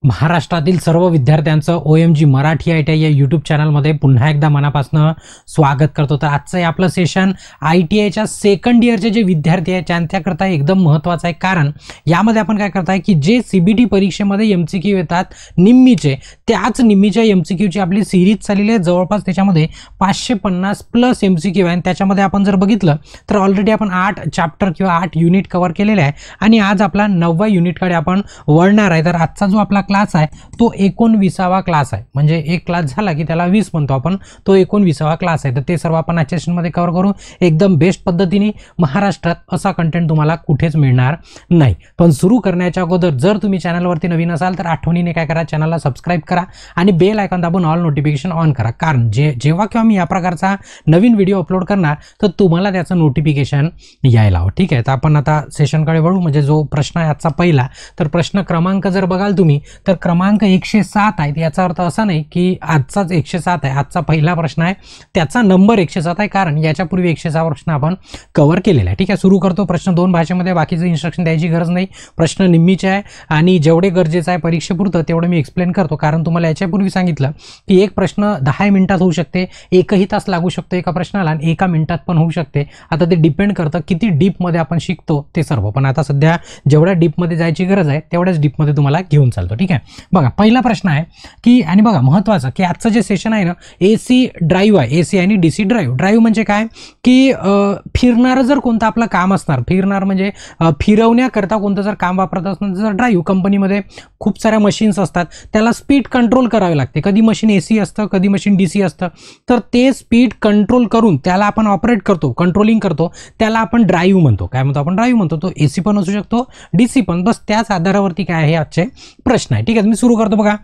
महाराष्ट्रातील सर्व विद्यार्थ्यांचं OMG मराठी ITI या यूट्यूब चॅनलमध्ये पुन्हा एकदा मनापासून स्वागत करतो। तर आजचं आपलं सेशन ITIच्या सेकंड इयरचे जे विद्यार्थी आहेत त्यांच्याकरता एकदम महत्त्वाचं आहे, कारण यामध्ये आपण काय करताय की जे CBT परीक्षेमध्ये MCQ येतात निम्मीचे, त्याच निम्मीच्या MCQची आपली सिरीज चाललेली आहे। जवळपास त्याच्यामध्ये 550 प्लस MCQ आहे। त्याच्यामध्ये आपण जर बघितलं तर ऑलरेडी आपण 8 चॅप्टर किंवा 8 युनिट कव्हर केलेले आहे आणि आज आपला 9व्या युनिटकडे आपण वळणार आहे। तर आजचा जो आपला क्लास आहे तो 19वा क्लास आहे, म्हणजे एक क्लास झाला की त्याला 20 म्हणतो आपण, तो 19वा क्लास आहे। तर ते सर्व आपण आजच्या सेशनमध्ये कव्हर करू एकदम बेस्ट पद्धतीने। महाराष्ट्रात असा कंटेंट तुम्हाला कुठेच मिळणार नाही। पण सुरू करण्याच्या अगोदर जर तुम्ही चॅनलवरती नवीन असाल तर आठवणीने काय करा, चॅनलला सबस्क्राइब करा आणि बेल आयकॉन दाबून ऑल नोटिफिकेशन ऑन करा, कारण जेव्हा केव्हा मी या प्रकारचा नवीन व्हिडिओ अपलोड करणार तर तुम्हाला त्याचं नोटिफिकेशन यायला हवं। ठीक आहे, तर आपण आता सेशनकडे वळू। म्हणजे जो प्रश्न आहे आजचा पहिला, तर प्रश्न क्रमांक जर बघाल तुम्ही तर क्रमांक 107 आहे। याचा अर्थ असा नाही की आजचाच 107 आहे, आजचा पहिला प्रश्न आहे त्याचा नंबर 107 आहे, कारण याच्यापूर्वी 106 प्रश्न आपण कव्हर केलेला आहे। ठीक आहे, सुरू करतो। प्रश्न 2 भाषेमध्ये, बाकीचं इन्स्ट्रक्शन द्यायची गरज नाही, प्रश्न निम्मीचे आहे आणि जेवढे गरजेचं आहे परीक्षेपुरतं तेवढं मी एक्सप्लेन करतो, कारण तुम्हाला याच्यापूर्वी सांगितलं की एक प्रश्न 10 मिनिटात होऊ शकते, एकही तास लागू शकतो एका प्रश्नाला आणि एका मिनिटात पण होऊ शकते। आता ते डिपेंड करतं किती डीपमध्ये आपण शिकतो ते सर्व, पण आता सध्या जेवढ्या डीपमध्ये जायची गरज आहे तेवढ्याच डीपमध्ये तुम्हाला घेऊन चालतो। ठीक आहे, बघा पहिला प्रश्न आहे की, आणि बघा महत्त्वाचं की आजचं जे सेशन आहे ना AC ड्राईव्ह आहे, AC आणि DC ड्राईव्ह। ड्राईव्ह म्हणजे काय की फिरणारं जर कोणतं आपलं काम असणार, फिरणार म्हणजे फिरवण्याकरता कोणतं जर काम वापरत असणार, जर ड्राईव्ह कंपनीमध्ये खूप साऱ्या मशीन्स असतात, त्याला स्पीड कंट्रोल करावी लागते। कधी मशीन AC असतं, कधी मशीन DC असतं, तर ते स्पीड कंट्रोल करून त्याला आपण ऑपरेट करतो, कंट्रोलिंग करतो, त्याला आपण ड्राईव्ह म्हणतो। काय म्हणतो आपण? ड्राईव्ह म्हणतो। तो AC पण असू शकतो, DC पण, बस त्याच आधारावरती काय आहे आजचे प्रश्न आहे। ठीक आहे, मी सुरू करतो। बघा,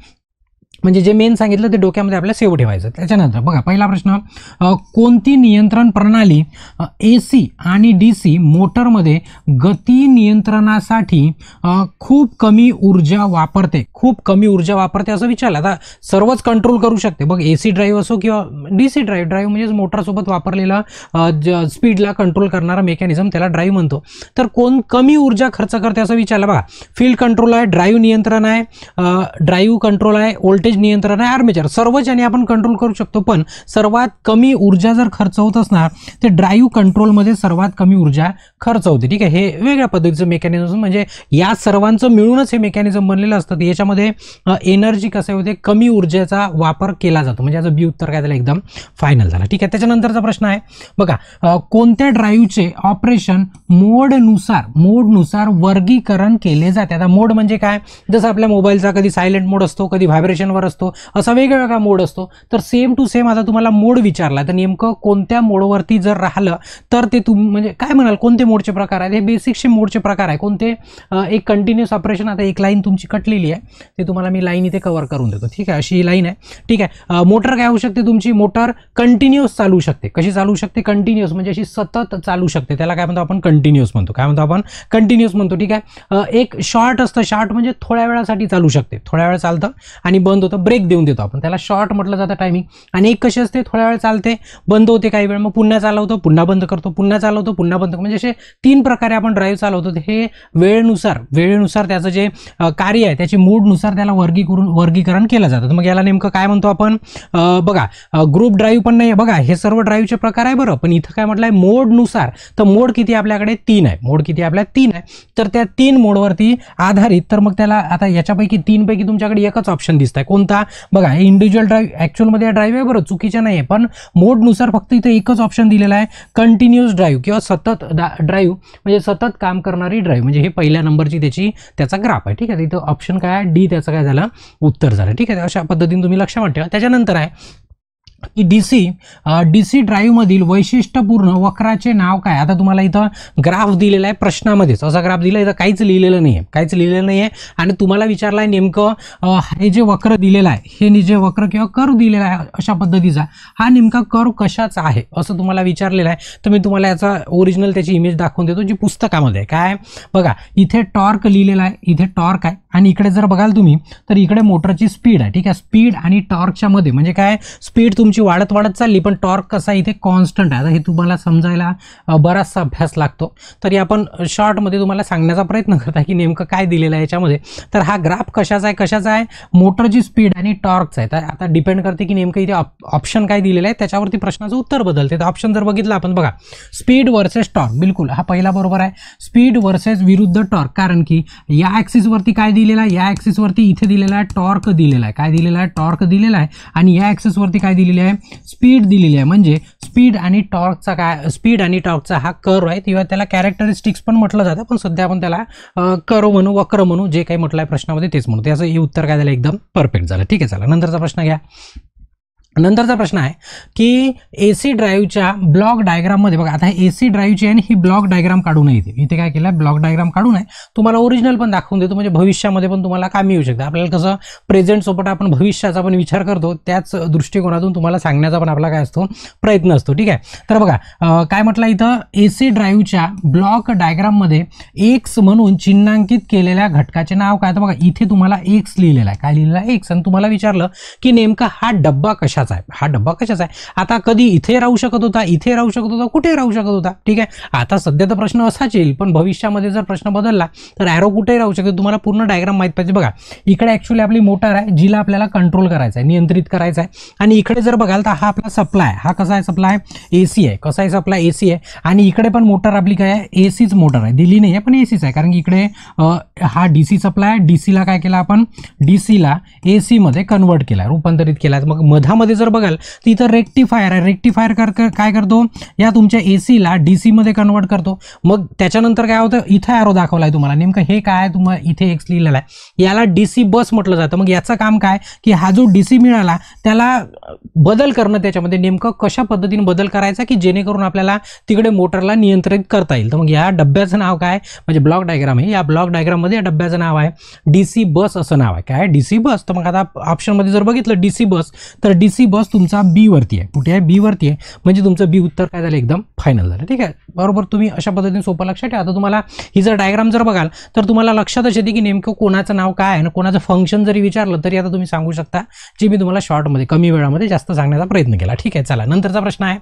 म्हणजे जे मेन सांगितलं ते डोक्यामध्ये आपल्या सेव्ह ठेवायचं। त्याच्यानंतर बघा पहिला प्रश्न, कोणती नियंत्रण प्रणाली AC आणि DC मोटरमध्ये गती नियंत्रणासाठी खूप कमी ऊर्जा वापरते? खूप कमी ऊर्जा वापरते असं विचारलं। आता सर्वच कंट्रोल करू शकते, बघ AC ड्राईव्ह असो किंवा DC ड्राईव्ह। ड्राईव्ह म्हणजे मोटरसोबत वापरलेलं स्पीडला कंट्रोल करणारा मेकॅनिझम, त्याला ड्राईव्ह म्हणतो। तर कोण कमी ऊर्जा खर्च करते असं विचारलं। बघा, फील्ड कंट्रोल आहे, ड्राईव्ह नियंत्रण आहे, ड्राईव्ह कंट्रोल आहे, व्होल्टेज नियंत्रण आहे, आर्मेचर, सर्वच याने आपण कंट्रोल करू शकतो। पण सर्वात कमी ऊर्जा जर खर्च होत असणार ते ड्राईव्ह कंट्रोलमध्ये सर्वात कमी ऊर्जा खर्च होते। ठीक आहे, हे वेगळ्या पद्धतीचं मेकॅनिझम, म्हणजे या सर्वांचं मिळूनच हे मेकॅनिझम बनलेलं असतं। याच्यामध्ये एनर्जी कसं होते, कमी ऊर्जेचा वापर केला जातो, म्हणजे याचं बी उत्तर काय झालं, एकदम फायनल झालं। ठीक आहे, त्याच्यानंतरचा प्रश्न आहे बघा, कोणत्या ड्राईव्हचे ऑपरेशन मोडनुसार वर्गीकरण केले जाते? आता मोड म्हणजे काय, जसं आपल्या मोबाईलचा कधी सायलेंट मोड असतो, कधी व्हायब्रेशनवर असतो, असा वेगवेगळा मोड असतो। तर सेम टू सेम आता तुम्हाला मोड विचारला तर नेमकं कोणत्या मोडवरती जर राहिलं तर ते तुम्ही म्हणजे काय म्हणाल, कोणते मोडचे प्रकार आहेत? हे बेसिकचे मोडचे प्रकार आहे कोणते? एक कंटिन्युअस ऑपरेशन, आता एक लाईन तुमची कटलेली आहे, ते तुम्हाला मी लाईन इथे कव्हर करून देतो। ठीक आहे, अशी ही लाईन आहे। ठीक आहे, मोटर काय होऊ शकते तुमची? मोटर कंटिन्युअस चालू शकते। कशी चालू शकते? कंटिन्युअस, म्हणजे अशी सतत चालू शकते, त्याला काय म्हणतो आपण? कंटिन्युअस म्हणतो। काय म्हणतो आपण? कंटिन्युअस म्हणतो। ठीक आहे, एक शॉर्ट असतं, शॉर्ट म्हणजे थोड्या वेळासाठी चालू शकते, थोड्या वेळ चालतं आणि बंद होतं, ब्रेक देऊन देतो आपण, त्याला शॉर्ट म्हटलं जातं टायमिंग। आणि एक कशी असते, थोड्या वेळ चालते, बंद होते काही वेळ, मग पुन्हा चालवतो, पुन्हा बंद करतो, पुन्हा चालवतो, पुन्हा बंद करतो, म्हणजे असे 3 प्रकारे आपण ड्राईव्ह चालवतो। हे वेळेनुसार त्याचं जे कार्य आहे त्याची मोडनुसार त्याला वर्गीकरण केलं जातं। मग याला नेमकं काय म्हणतो आपण? बघा, ग्रुप ड्राईव्ह पण नाही, बघा हे सर्व ड्राईव्हचे प्रकार आहे बरं, पण इथं काय म्हटलंय मोडनुसार। तर मोड किती आपल्याकडे? 3 आहे। मोड किती आपल्या? 3 आहे। तर त्या 3 मोडवरती आधारित, तर मग त्याला आता याच्यापैकी 3 पैकी तुमच्याकडे एकच ऑप्शन दिसतंय, कोणता? बघा, इंडिव्हिज्युअल ड्राईव्ह ऍक्च्युअलमध्ये हा ड्राईव्ह आहे बरं, चुकीचं नाही आहे, पण मोडनुसार फक्त इथे एकच ऑप्शन दिलेला आहे, कंटिन्युअस ड्राईव्ह किंवा सतत ड्राईव्ह, म्हणजे सतत काम करणारी ड्राईव्ह, म्हणजे हे पहिल्या नंबरची त्याचा ग्राफ आहे। ठीक आहे, इथं ऑप्शन काय आहे? डी, त्याचं काय झालं? उत्तर झालं। ठीक आहे, अशा पद्धतीने तुम्ही लक्षात ठेवा। त्याच्यानंतर आहे की DC ड्राईव्हमधील वैशिष्ट्यपूर्ण वक्राचे नाव काय? आता तुम्हाला इथं ग्राफ दिलेला आहे प्रश्नामध्येच, असा ग्राफ दिला, इथं काहीच लिहिलेलं नाहीये, आणि तुम्हाला विचारलं आहे नेमकं हे जे वक्र दिलेलं आहे, हे जे वक्र किंवा कर्व दिलेला आहे अशा पद्धतीचा, हा नेमका कर्व कशाचा आहे असं तुम्हाला विचारलेलं आहे। तर मी तुम्हाला याचा ओरिजिनल त्याची इमेज दाखवून देतो जी पुस्तकामध्ये काय। बघा, इथे टॉर्क लिहिलेला आहे, इथे टॉर्क आहे, आणि इकडे जर बघाल तुम्ही तर इकडे मोटरची स्पीड आहे। ठीक आहे, स्पीड आणि टॉर्कच्या मध्ये म्हणजे काय, स्पीड तुमची वाढत चालली, पण टॉर्क कसा इथे कॉन्स्टंट आहे. आता हे तुम्हाला समजायला बराचसा अभ्यास लागतो, तरी आपण शॉर्टमध्ये तुम्हाला सांगण्याचा प्रयत्न करत आहे की नेमकं काय दिलेलं आहे याच्यामध्ये. तर हा ग्राफ कशाचा आहे, मोटरची स्पीड आणि टॉर्कचा आहे. तर आता डिपेंड करते की नेमकं इथे ऑप्शन काय दिलेलं आहे त्याच्यावरती प्रश्नाचं उत्तर बदलते. तर ऑप्शन जर बघितलं आपण बघा, स्पीड वर्सेस टॉर्क, बिलकुल हा पहिला बरोबर आहे. स्पीड वर्सेस विरुद्ध टॉर्क, कारण की या ॲक्सिसवरती काय दिलेलं आहे, या ॲक्सिसवरती इथे दिलेला आहे टॉर्क दिलेला आहे. काय दिलेला आहे, टॉर्क दिलेला आहे. आणि या ॲक्सिसवरती काय दिलेली आहे, स्पीड दिलेली आहे. म्हणजे स्पीड आणि टॉर्कचा हा कर्व आहे, किंवा त्याला कॅरेक्टरिस्टिक्स पण म्हटलं जातं, पण सध्या आपण त्याला कर्व म्हणू, वक्र म्हणू, जे काही म्हटलं आहे प्रश्नामध्ये तेच म्हणू. त्याचं हे उत्तर काय झालं, एकदम परफेक्ट झालं. ठीक आहे, चला नंतरचा प्रश्न घ्या. नंतरचा प्रश्न आहे की AC ड्राईव्हच्या ब्लॉक डायग्राममध्ये बघा, आता AC ड्राईव्हची आहे ही ब्लॉक डायग्राम काढून येते. इथे काय केलं, ब्लॉक डायग्राम काढून आहे. तुम्हाला ओरिजिनल पण दाखवून देतो, म्हणजे भविष्यामध्ये पण तुम्हाला कामी येऊ शकतं. आपल्याला कसं प्रेझेंट सोबत आपण भविष्याचा पण विचार करतो, त्याच दृष्टिकोनातून तुम्हाला सांगण्याचा पण आपला काय असतो, प्रयत्न असतो. ठीक आहे, तर बघा काय म्हटलं इथं, AC ड्राईव्हच्या ब्लॉक डायग्राममध्ये एक्स म्हणून चिन्हांकित केलेल्या घटकाचे नाव काय. तर बघा इथे तुम्हाला एक्स लिहिलेला आहे. काय लिहिलेला आहे, एक्स. आणि तुम्हाला विचारलं की नेमका हा डब्बा कशाचा आहे, हा डब्बा कशाचा आहे. आता कधी इथे राहू शकत होता, इथे राहू शकत होता, कुठे राहू शकत होता. ठीक आहे, आता सध्या तर प्रश्न असाच येईल, पण भविष्यामध्ये जर प्रश्न बदलला तर ॲरो कुठेही राहू शकतो. तुम्हाला पूर्ण डायग्राम माहित पाहिजे. बघा इकडे ॲक्च्युली आपली मोटर आहे, जिला आपल्याला कंट्रोल करायचं आहे, नियंत्रित करायचं आहे. आणि इकडे जर बघाल तर हा आपला सप्लाय, हा कसा आहे, सप्लाय AC आहे. कसा आहे, सप्लाय AC आहे. आणि इकडे पण मोटर आपली काय आहे, ACच मोटर आहे, दिली नाही आहे पण ACच आहे, कारण की इकडे हा DC सप्लाय, DCला काय केला आपण, DCला AC मध्ये कन्वर्ट केला, रूपांतरित केला. मग मधामध्ये जर बघाल तर इथं रेक्टिफायर आहे. रेक्टिफायर काय करतो, या तुमच्या ACला DC मध्ये कन्वर्ट करतो. मग त्याच्यानंतर काय होतं, इथं ॲरो दाखवला आहे तुम्हाला, नेमकं हे काय, तुम्हाला इथे एक्स लिहिलेला आहे, याला DC बस म्हटलं जातं. मग याचं काम काय की हा जो DC मिळाला त्याला बदल करणं, त्याच्यामध्ये नेमकं कशा पद्धतीने बदल करायचा की जेणेकरून आपल्याला तिकडे मोटरला नियंत्रित करता येईल. तर मग या डब्याचं नाव काय, म्हणजे ब्लॉक डायग्राम आहे, या ब्लॉक डायग्राममध्ये या डब्याचं नाव आहे DC बस असं नाव आहे. काय, DC बस. तर मग आता ऑप्शनमध्ये जर बघितलं DC बस, तर DC बस तुमचा B वरती आहे. कुठे आहे, B वरती आहे. म्हणजे तुमचं B उत्तर काय झालं, एकदम फायनल झालं. ठीक आहे, बरोबर. तुम्ही अशा पद्धतीने सोपं लक्षात ठेवा. आता तुम्हाला ही जर डायग्राम जर बघाल तर तुम्हाला लक्षातच येते की नेमकं कोणाचं नाव काय आहे, कोणाचं फंक्शन जरी विचारलं तरी आता तुम्ही सांगू शकता, जे मी तुम्हाला शॉर्टमध्ये कमी वेळामध्ये जास्त सांगण्याचा प्रयत्न केला. ठीक आहे, चला नंतरचा प्रश्न आहे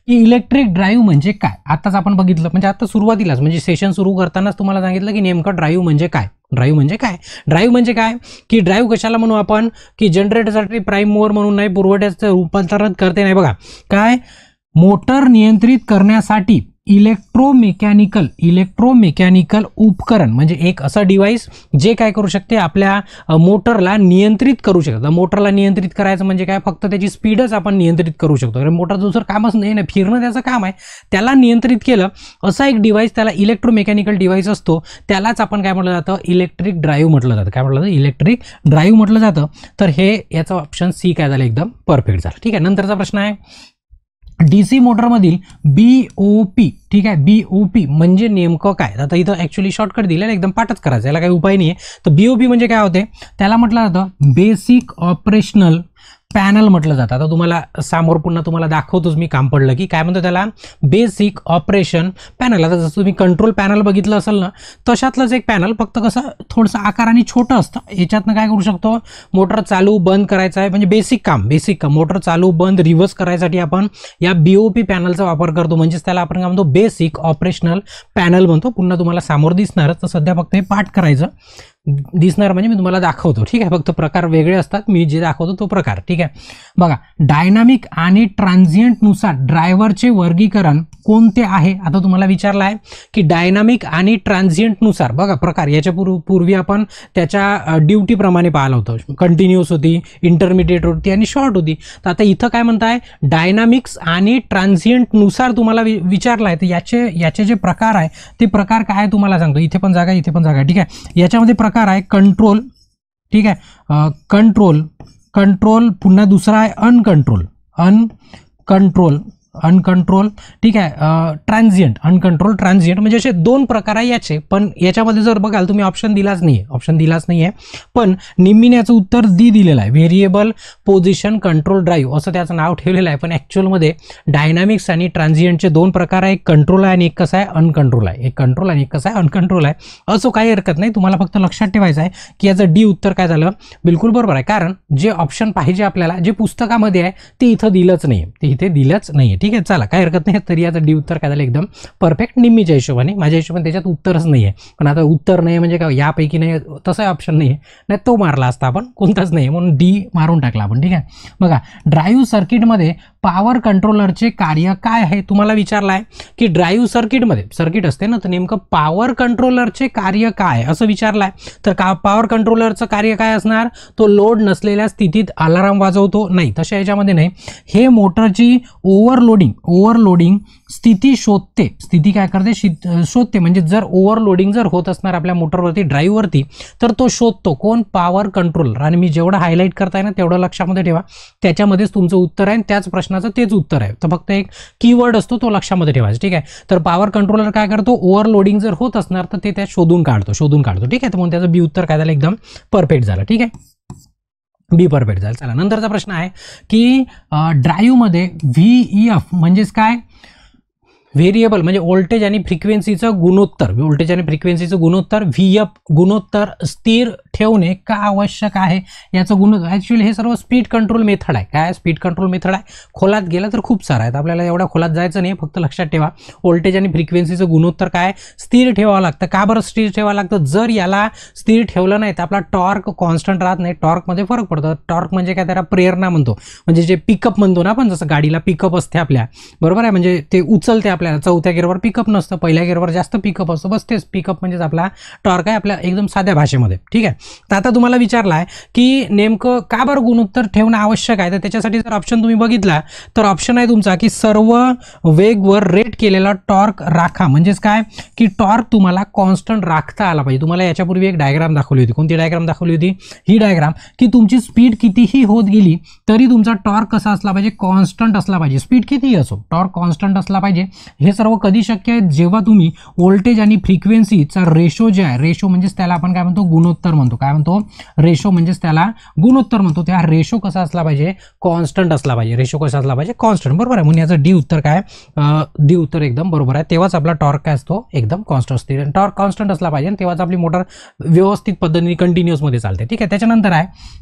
की इलेक्ट्रिक ड्राईव्ह म्हणजे काय. आताच आपण बघितलं, म्हणजे आता सुरुवातीलाच म्हणजे सेशन सुरू करतानाच तुम्हाला सांगितलं की नेमकं ड्राईव्ह म्हणजे काय. ड्राईव्ह म्हणजे काय, ड्राईव्ह म्हणजे काय की ड्राईव्ह कशाला म्हणू आपण, की जनरेटरसाठी प्राईम मूव्हर म्हणून नाही, पुरवठ्याचं रूपांतरण करते नाही. बघा काय, मोटर नियंत्रित करण्यासाठी इलेक्ट्रोमेकॅनिकल उपकरण, म्हणजे एक असं डिव्हाइस जे काय करू शकते, आपल्या मोटरला नियंत्रित करू शकतं. मोटरला नियंत्रित करायचं म्हणजे काय, फक्त त्याची स्पीडच आपण नियंत्रित करू शकतो, कारण मोटर दुसरं कामच नाही ना, फिरणं त्याचं काम आहे. त्याला नियंत्रित केलं असा एक डिव्हाइस, त्याला इलेक्ट्रोमेकॅनिकल डिव्हाइस असतो, त्यालाच आपण काय म्हटलं जातं, इलेक्ट्रिक ड्राईव्ह म्हटलं जातं. काय म्हटलं जातं, इलेक्ट्रिक ड्राईव्ह म्हटलं जातं. तर हे याचं ऑप्शन C काय झालं, एकदम परफेक्ट झालं. ठीक आहे, नंतरचा प्रश्न आहे DC मोटरमधील BOP. ठीक आहे, BOP म्हणजे नेमकं काय. आता इथं ॲक्च्युली शॉर्टकट दिलेलं, एकदम पाठच करायचं, याला काही उपाय नाही आहे. तर BOP म्हणजे काय होते, त्याला म्हटलं जातं बेसिक ऑपरेशनल पॅनल म्हटलं जातं. आता तुम्हाला समोर पुन्हा तुम्हाला दाखवतोच मी, काम पडलं की काय म्हणतो त्याला, बेसिक ऑपरेशन पॅनल. आता जसं तुम्ही कंट्रोल पॅनल बघितलं असेल ना, तशातलंच एक पॅनल, फक्त कसं थोडंसं आकाराने छोटं असतं. याच्यातनं काय करू शकतो, मोटर चालू बंद करायचं आहे, म्हणजे बेसिक काम मोटर चालू बंद रिव्हर्स करायसाठी आपण या BOP पॅनलचा वापर करतो. म्हणजेच त्याला आपण काय म्हणतो, बेसिक ऑपरेशनल पॅनल म्हणतो. पुन्हा तुम्हाला समोर दिसणारच, तर सध्या फक्त हे पाठ करायचं दिसणार, म्हणजे मी तुम्हाला दाखवतो. ठीक आहे, फक्त प्रकार वेगळे असतात, मी जे दाखवतो तो प्रकार. ठीक आहे, बघा डायनामिक आणि ट्रान्झिएंटनुसार ड्रायव्हरचे वर्गीकरण कोणते आहे. आता तुम्हाला विचारलं आहे की डायनामिक आणि ट्रान्झिएंटनुसार, बघा प्रकार याच्या पूर्वी आपण त्याच्या ड्युटीप्रमाणे पाहिलं होतं, कंटिन्युअस होती, इंटरमिडिएट होती आणि शॉर्ट होती. तर आता इथं काय म्हणताय, डायनामिक्स आणि ट्रान्झिएंटनुसार तुम्हाला विचारलं आहे. तर याचे जे प्रकार आहे ते प्रकार काय तुम्हाला सांगतो. इथे पण जागा, इथे पण जागा. ठीक आहे, याच्यामध्ये प्रकार आहे कंट्रोल. ठीक आहे, कंट्रोल, पुन्हा दुसरा आहे अनकंट्रोल, अनकंट्रोल, ठीक आहे, ट्रान्झिएंट, अनकंट्रोल ट्रान्झिएंट, म्हणजे असे 2 प्रकार आहे याचे. पण याच्यामध्ये जर बघाल तुम्ही ऑप्शन दिलाच नाहीये, पण निम्मीने याचं उत्तर डी दिलेलं आहे. व्हेरिएबल पोझिशन कंट्रोल ड्राईव्ह असं त्याचं नाव ठेवलेलं आहे, पण ॲक्च्युअलमध्ये डायनामिक्स आणि ट्रान्झिएंटचे 2 प्रकार आहे. एक कंट्रोल आहे आणि एक कसं आहे अनकंट्रोल आहे. एक कंट्रोल आणि एक कसं आहे अनकंट्रोल आहे. असं काही हरकत नाही, तुम्हाला फक्त लक्षात ठेवायचं आहे की याचं डी उत्तर काय झालं, बिलकुल बरोबर आहे. कारण जे ऑप्शन पाहिजे आपल्याला, जे पुस्तकामध्ये आहे ते इथं दिलंच नाहीये, ठीक आहे. चला, काय हरकत नाही. तरी याचं डी उत्तर काय झालं एकदम परफेक्ट निम्मीच्या हिशोबाने. माझ्या हिशोबाने त्याच्यात उत्तरच नाही आहे, पण आता उत्तर नाही म्हणजे काय, यापैकी नाही तसं ऑप्शन नाही आहे, नाही तो मारला असता आपण, कोणताच नाही म्हणून डी मारून टाकला आपण, ठीक आहे. बघा, ड्राईव्ह सर्किटमध्ये पॉवर कंट्रोलरचे कार्य काय आहे तुम्हाला विचारलं आहे की ड्राईव्ह सर्किटमध्ये सर्किट असते ना, तर नेमकं पॉवर कंट्रोलरचे कार्य काय असं विचारलं आहे. तर पॉवर कंट्रोलरचं कार्य काय असणार, तो लोड नसलेल्या स्थितीत अलार्म वाजवतो, नाही तशा याच्यामध्ये नाही. हे मोटरची ओव्हरलोडिंग स्थिती शोधते, स्थिती काय करते शोधते, म्हणजे जर ओव्हरलोडिंग जर होत असणार आपल्या मोटरवरती, ड्राईव्हवरती, तर तो शोधतो कोण, पॉवर कंट्रोलर. आणि मी जेवढं हायलाईट करताय ना तेवढं लक्षामध्ये ठेवा, त्याच्यामध्येच तुमचं उत्तर आहे, त्याच प्रश्नाचं तेच उत्तर आहे. तर फक्त एक कीवर्ड असतो तो लक्षामध्ये ठेवायचा, ठीक आहे. तर पॉवर कंट्रोलर काय करतो, ओव्हरलोडिंग जर होत असणार तर ते त्यात शोधून काढतो, ठीक आहे. तर म्हणून त्याचं बी उत्तर काय झालं, एकदम परफेक्ट झालं, ठीक आहे. बी परफेक्ट झालं. चला, नंतरचा प्रश्न आहे की ड्राईव्हमध्ये VEF म्हणजेच काय, व्हेरिएबल म्हणजे व्होल्टेज आणि फ्रिक्वेन्सीचं गुणोत्तर, VF गुणोत्तर स्थिर ठेवणे का आवश्यक आहे याचं गुणोत्तर. ॲक्च्युअली हे सर्व स्पीड कंट्रोल मेथड आहे. काय स्पीड कंट्रोल मेथड आहे, खोलात गेलं तर खूप सारं आहे, आपल्याला एवढ्या खोलात जायचं नाही, फक्त लक्षात ठेवा व्होल्टेज आणि फ्रिक्वेन्सीचं गुणोत्तर काय स्थिर ठेवावं लागतं. का बरं स्थिर ठेवावं लागतं, जर याला स्थिर ठेवलं नाही तर आपला टॉर्क कॉन्स्टंट राहत नाही, टॉर्कमध्ये फरक पडतो. टॉर्क म्हणजे काय, त्याला प्रेरणा म्हणतो, म्हणजे जे पिकअप म्हणतो ना आपण, जसं गाडीला पिकअप असते आपल्या, बरोबर आहे, म्हणजे ते उचलते आपल्याला. चौथ्या गिअरवर पिकअप नसतं, पहिल्या गिअरवर जास्त पिकअप असतं, बस तेच पिकअप म्हणजेच आपला टॉर्क आहे आपल्या एकदम साध्या भाषेमध्ये, ठीक आहे. तर आता तुम्हाला विचारलं आहे की नेमकं का बरं गुणोत्तर ठेवणं आवश्यक आहे, तर त्याच्यासाठी जर ऑप्शन तुम्ही बघितला तर ऑप्शन आहे तुमचा की सर्व वेगवर रेट केलेला टॉर्क राखा. म्हणजेच काय की टॉर्क तुम्हाला कॉन्स्टंट राखता आला पाहिजे. तुम्हाला याच्यापूर्वी एक डायग्राम दाखवली होती, कोणती डायग्राम दाखवली होती, ही डायग्राम, की तुमची स्पीड कितीही होत गेली तरी तुमचा टॉर्क कसा असला पाहिजे, कॉन्स्टंट असला पाहिजे. स्पीड कितीही असो, टॉर्क कॉन्स्टंट असला पाहिजे. हे सर्व कधी शक्य आहे, जेव्हा तुम्ही व्होल्टेज आणि फ्रिक्वेन्सीचा रेशो जे आहे, रेशो म्हणजेच त्याला आपण काय म्हणतो, गुणोत्तर म्हणतो. काय म्हणतो, रेशो म्हणजेच त्याला गुणोत्तर म्हणतो. त्या रेशो कसा असला पाहिजे, कॉन्स्टंट असला पाहिजे. रेशो कसा असला पाहिजे, कॉन्स्टंट, बरोबर आहे. म्हणून याचं डी उत्तर काय, डी उत्तर एकदम बरोबर आहे. तेव्हाच आपला टॉर्क काय असतो, एकदम कॉन्स्टंट असते. टॉर्क कॉन्स्टंट असला पाहिजे, तेव्हाच आपली मोटर व्यवस्थित पद्धतीने कंटिन्युअस मध्ये चालते, ठीक आहे. त्याच्यानंतर आहे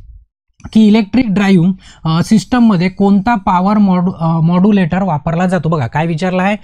की इलेक्ट्रिक ड्राईव्ह सिस्टममध्ये कोणता पॉवर मॉड्युलेटर वापरला जातो. बघा काय विचारलं आहे,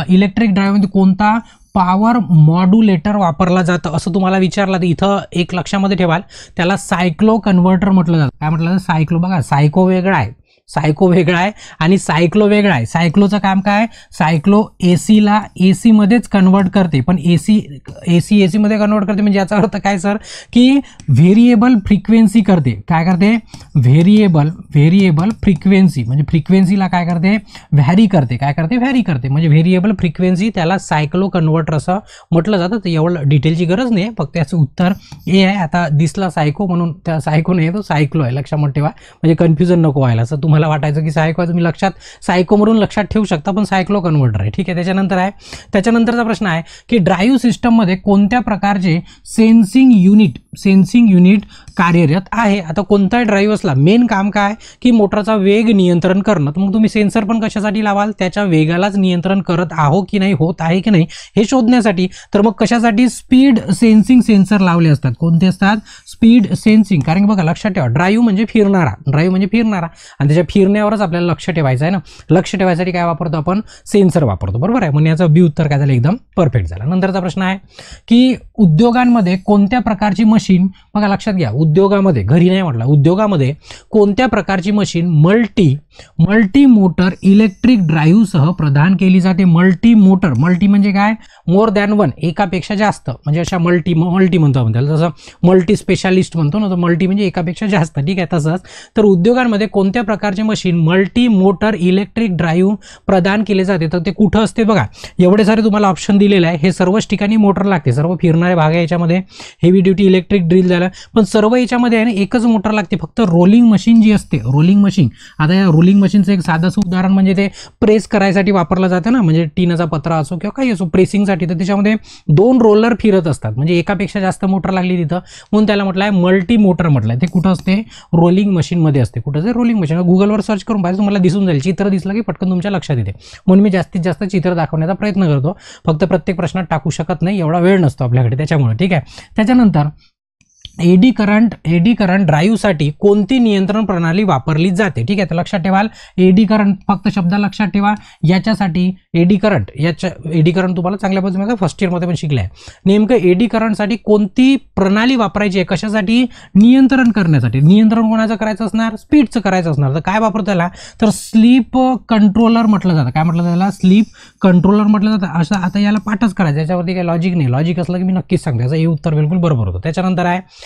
इलेक्ट्रिक ड्राईव्हमध्ये कोणता पॉवर मॉड्युलेटर वापरला जातं असं तुम्हाला विचारलं. तर इथं एक लक्षामध्ये ठेवाल, त्याला सायक्लो कन्व्हर्टर म्हटलं जातं. काय म्हटलं, सायक्लो. बघा सायको वेगळा आहे, सायको वेगळा आहे आणि सायक्लो वेगळा आहे. सायक्लोचं काम काय, सायक्लो एसीला एसी मध्येच कन्वर्ट करते, पण एसी मध्ये कन्वर्ट करते म्हणजे याचा अर्थ काय सर, की व्हेरिएबल फ्रिक्वेन्सी करते. काय करते, व्हेरिएबल फ्रिक्वेन्सी, म्हणजे फ्रिक्वेन्सीला काय करते, व्हॅरी करते. काय करते, व्हॅरी करते, म्हणजे व्हेरिएबल फ्रिक्वेन्सी, त्याला सायक्लो कन्व्हर्टर असं म्हटलं जातं. तर एवढं डिटेलची गरज नाही, फक्त याचं उत्तर ए आहे. आता दिसला सायको म्हणून त्या सायको नाही, तो सायक्लो आहे, लक्षात ठेवा, म्हणजे कन्फ्युजन नको व्हायला. असं तुम्हाला वाटायचं की सायको आहे, तुम्ही लक्षात सायको म्हणून लक्षात ठेवू शकता, पण सायक्लो कन्व्हर्टर आहे, ठीक आहे. त्याच्यानंतरचा प्रश्न आहे की ड्राईव्ह सिस्टममध्ये कोणत्या प्रकारचे सेन्सिंग युनिट कार्यरत आहे. आता कोणताही ड्राईव्ह असला, मेन काम काय की मोटरचा वेग नियंत्रण करणं. तर मग तुम्ही सेन्सर पण कशासाठी लावाल, त्याच्या वेगालाच नियंत्रण करत आहो की नाही, होत आहे की नाही हे शोधण्यासाठी. तर मग कशासाठी, स्पीड सेन्सिंग सेन्सर लावले असतात. कोणते असतात, स्पीड सेन्सिंग. कारण की बघा लक्षात ठेवा, ड्राईव्ह म्हणजे फिरणारा आणि त्याच्या फिरण्यावरच आपल्याला लक्ष ठेवायचं आहे ना. लक्ष ठेवायसाठी काय वापरतो आपण, सेन्सर वापरतो, बरोबर आहे. म्हणजे याचं बी उत्तर काय झालं, एकदम परफेक्ट झालं. नंतरचा प्रश्न आहे की उद्योगांमध्ये कोणत्या प्रकारची मशीन, बघा लक्षात घ्या, उद्योगामध्ये, घरी नाही म्हटलं, उद्योगामध्ये कोणत्या प्रकारची machine multi motor electric drive सह प्रदान केली जाते. मल्टी म्हणजे काय, मोर दॅन वन, एकापेक्षा जास्त, म्हणजे अशा मल्टी म्हणतो आपण त्याला, जसं मल्टी स्पेशालिस्ट म्हणतो ना, तर मल्टी म्हणजे एकापेक्षा जास्त, ठीक आहे. तसंच तर उद्योगांमध्ये कोणत्या प्रकारची प्रकारचे machine multi motor electric drive प्रदान केले जाते. तर ते कुठं असते बघा, एवढे सारे तुम्हाला ऑप्शन दिलेले आहे. हे सर्वच ठिकाणी मोटर लागते, सर्व फिरणारे भाग आहे याच्यामध्ये. हेवी ड्युटी इलेक्ट्रिक ड्रिल झालं, पण सर्व याच्यामध्ये आहे ना एकच मोटर लागते. फक्त रोलिंग मशीन जी असते, रोलिंग मशीन, आता या रोलिंग मशीनचं एक साधंसं उदाहरण म्हणजे ते प्रेस करायसाठी वापरलं जातं ना, म्हणजे टीनाचा पत्रा असो किंवा काही असो प्रेसिंगसाठी, तर त्याच्यामध्ये 2 रोलर फिरत असतात, म्हणजे एकापेक्षा जास्त मोटर लागली तिथं, म्हणून त्याला म्हटलं आहे मल्टी मोटर म्हटलं आहे. ते कुठं असते, रोलिंग मशीनमध्ये असते. कुठं असते, रोलिंग मशीन. गुगलवर सर्च करून पाहिजे तुम्हाला दिसून जाईल, चित्र दिसलं की पटकन तुमच्या लक्षात येते. म्हणून मी जास्तीत जास्त चित्र दाखवण्याचा प्रयत्न करतो, फक्त प्रत्येक प्रश्नात टाकू शकत नाही, एवढा वेळ नसतो आपल्याकडे त्याच्यामुळे. ठीक आहे. त्याच्यानंतर एडी करंट ड्राईव्हसाठी कोणती नियंत्रण प्रणाली वापरली जाते. ठीक आहे, तर लक्षात ठेवाल एडी करंट, फक्त शब्द लक्षात ठेवा. याच्यासाठी एडी करंट तुम्हाला चांगल्या पद्धतीने फर्स्ट इयरमध्ये पण शिकले आहे. नेमकं एडी करंटसाठी कोणती प्रणाली वापरायची आहे, कशासाठी, नियंत्रण करण्यासाठी. नियंत्रण कोणाचं करायचं असणार, स्पीडचं करायचं असणार. तर काय वापरतो त्याला, तर स्लीप कंट्रोलर म्हटलं जातं. काय म्हटलं त्याला, स्लीप कंट्रोलर म्हटलं जातं. असं आता याला पाठच करायचं, याच्यावरती काही लॉजिक नाही. लॉजिक असलं की मी नक्कीच सांगतो, याचं हे उत्तर बिलकुल बरोबर होतं. त्याच्यानंतर आहे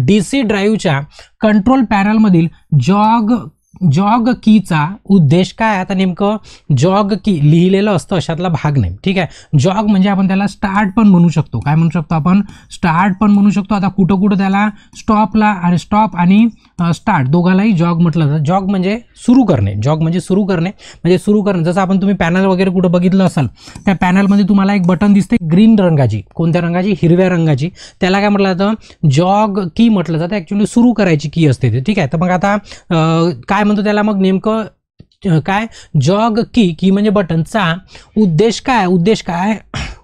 डीसी ड्राईव्हच्या कंट्रोल पॅनलमधील जॉग कीचा उद्देश काय. आता नेमकं जॉग की लिहिलेलं असतं अशातला भाग नाही. ठीक आहे, जॉग म्हणजे आपण त्याला स्टार्ट पण म्हणू शकतो. काय म्हणू शकतो आपण, स्टार्ट पण म्हणू शकतो. आता कुठं कुठं त्याला स्टॉपला आणि स्टॉप आणि स्टार्ट दोघालाही जॉग म्हटलं जातं. जॉग म्हणजे सुरू करणे, जॉग म्हणजे सुरू करणे, म्हणजे सुरू करणे. जसं आपण तुम्ही पॅनल वगैरे कुठं बघितलं असाल, त्या पॅनलमध्ये तुम्हाला एक बटन दिसते ग्रीन रंगाची. कोणत्या रंगाची, हिरव्या रंगाची. त्याला काय म्हटलं जातं, जॉग की म्हटलं जातं. ॲक्च्युली सुरू करायची की असते ते. ठीक आहे, तर मग आता काय म्हणतो त्याला, मग नेमकं काय, जॉग की म्हणजे बटनचा उद्देश काय,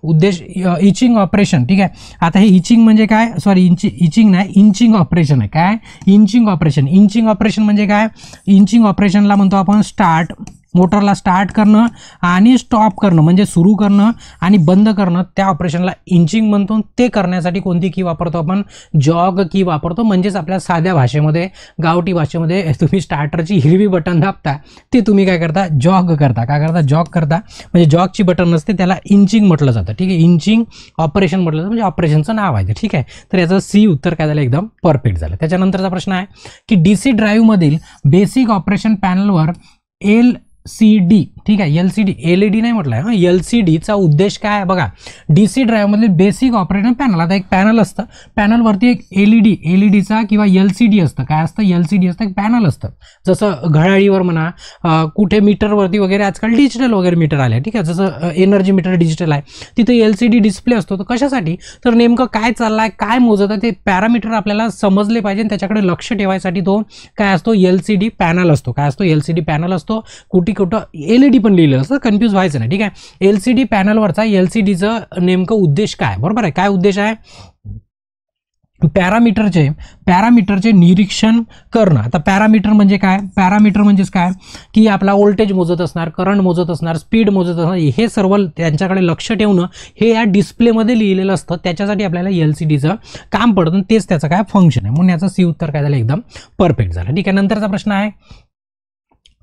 उद्देश इचिंग ऑपरेशन. ठीक आहे, आता हे इचिंग म्हणजे काय, सॉरी इचिंग नाही, इंचिंग ऑपरेशन आहे. काय, इंचिंग ऑपरेशन. इंचिंग ऑपरेशन म्हणजे काय, इंचिंग ऑपरेशनला म्हणतो आपण स्टार्ट, मोटरला स्टार्ट करणं आणि स्टॉप करणं म्हणजे सुरू करणं आणि बंद करणं, त्या ऑपरेशनला इंचिंग म्हणतो. ते करण्यासाठी कोणती की वापरतो आपण, जॉग की वापरतो. म्हणजेच आपल्या साध्या भाषेमध्ये, गावठी भाषेमध्ये तुम्ही स्टार्टरची हिरवी बटन दाबता, ते तुम्ही काय करता, जॉग करता. काय करता, जॉग करता. म्हणजे जॉगची बटन नसते, त्याला इंचिंग म्हटलं जातं. ठीक आहे, इंचिंग ऑपरेशन म्हटलं जातं, म्हणजे ऑपरेशनचं नाव आहे. ठीक आहे, तर याचं सी उत्तर काय झालं, एकदम परफेक्ट झालं. त्याच्यानंतरचा प्रश्न आहे की डीसी ड्राईव्हमधील बेसिक ऑपरेशन पॅनलवर LCD, ठीक आहे, LCD, LED नाही म्हटलंय, हां, LCDचा उद्देश काय आहे बघा. डीसी ड्राईव्हमधील बेसिक ऑपरेशन पॅनल, आता एक पॅनल असतं, पॅनलवरती एक LEDचा किंवा LCD असतं. काय असतं, LCD असतं, एक पॅनल असतं. जसं घड्याळीवर म्हणा, कुठे मीटरवरती वगैरे आजकाल डिजिटल वगैरे मीटर आले. ठीक आहे, जसं एनर्जी मीटर डिजिटल आहे, तिथे LCD डिस्प्ले असतो. तर कशासाठी, तर नेमकं काय चाललं आहे, काय मोजत आहे, ते पॅरामीटर आपल्याला समजले पाहिजे, त्याच्याकडे लक्ष ठेवायसाठी तो काय असतो, LCD पॅनल असतो. काय असतो, LCD पॅनल असतो. कुठं LED पण लिहिलं असतं, कन्फ्यूज व्हायचं नाही. ठीक आहे, LCD पॅनलवरचा LCDचं नेमकं उद्देश काय, बरोबर आहे, काय उद्देश आहे, पॅरामीटरचे निरीक्षण करणं. आता पॅरामीटर म्हणजे काय, पॅरामीटर म्हणजेच काय की आपला व्होल्टेज मोजत असणार, करंट मोजत असणार, स्पीड मोजत असणार, हे सर्व त्यांच्याकडे लक्ष ठेवणं हे या डिस्प्लेमध्ये लिहिलेलं असतं. त्याच्यासाठी आपल्याला LCDचं काम पडतं, तेच त्याचं काय फंक्शन आहे. म्हणून याचं सी उत्तर काय झालं, एकदम परफेक्ट झालं. ठीक आहे, नंतरचा प्रश्न आहे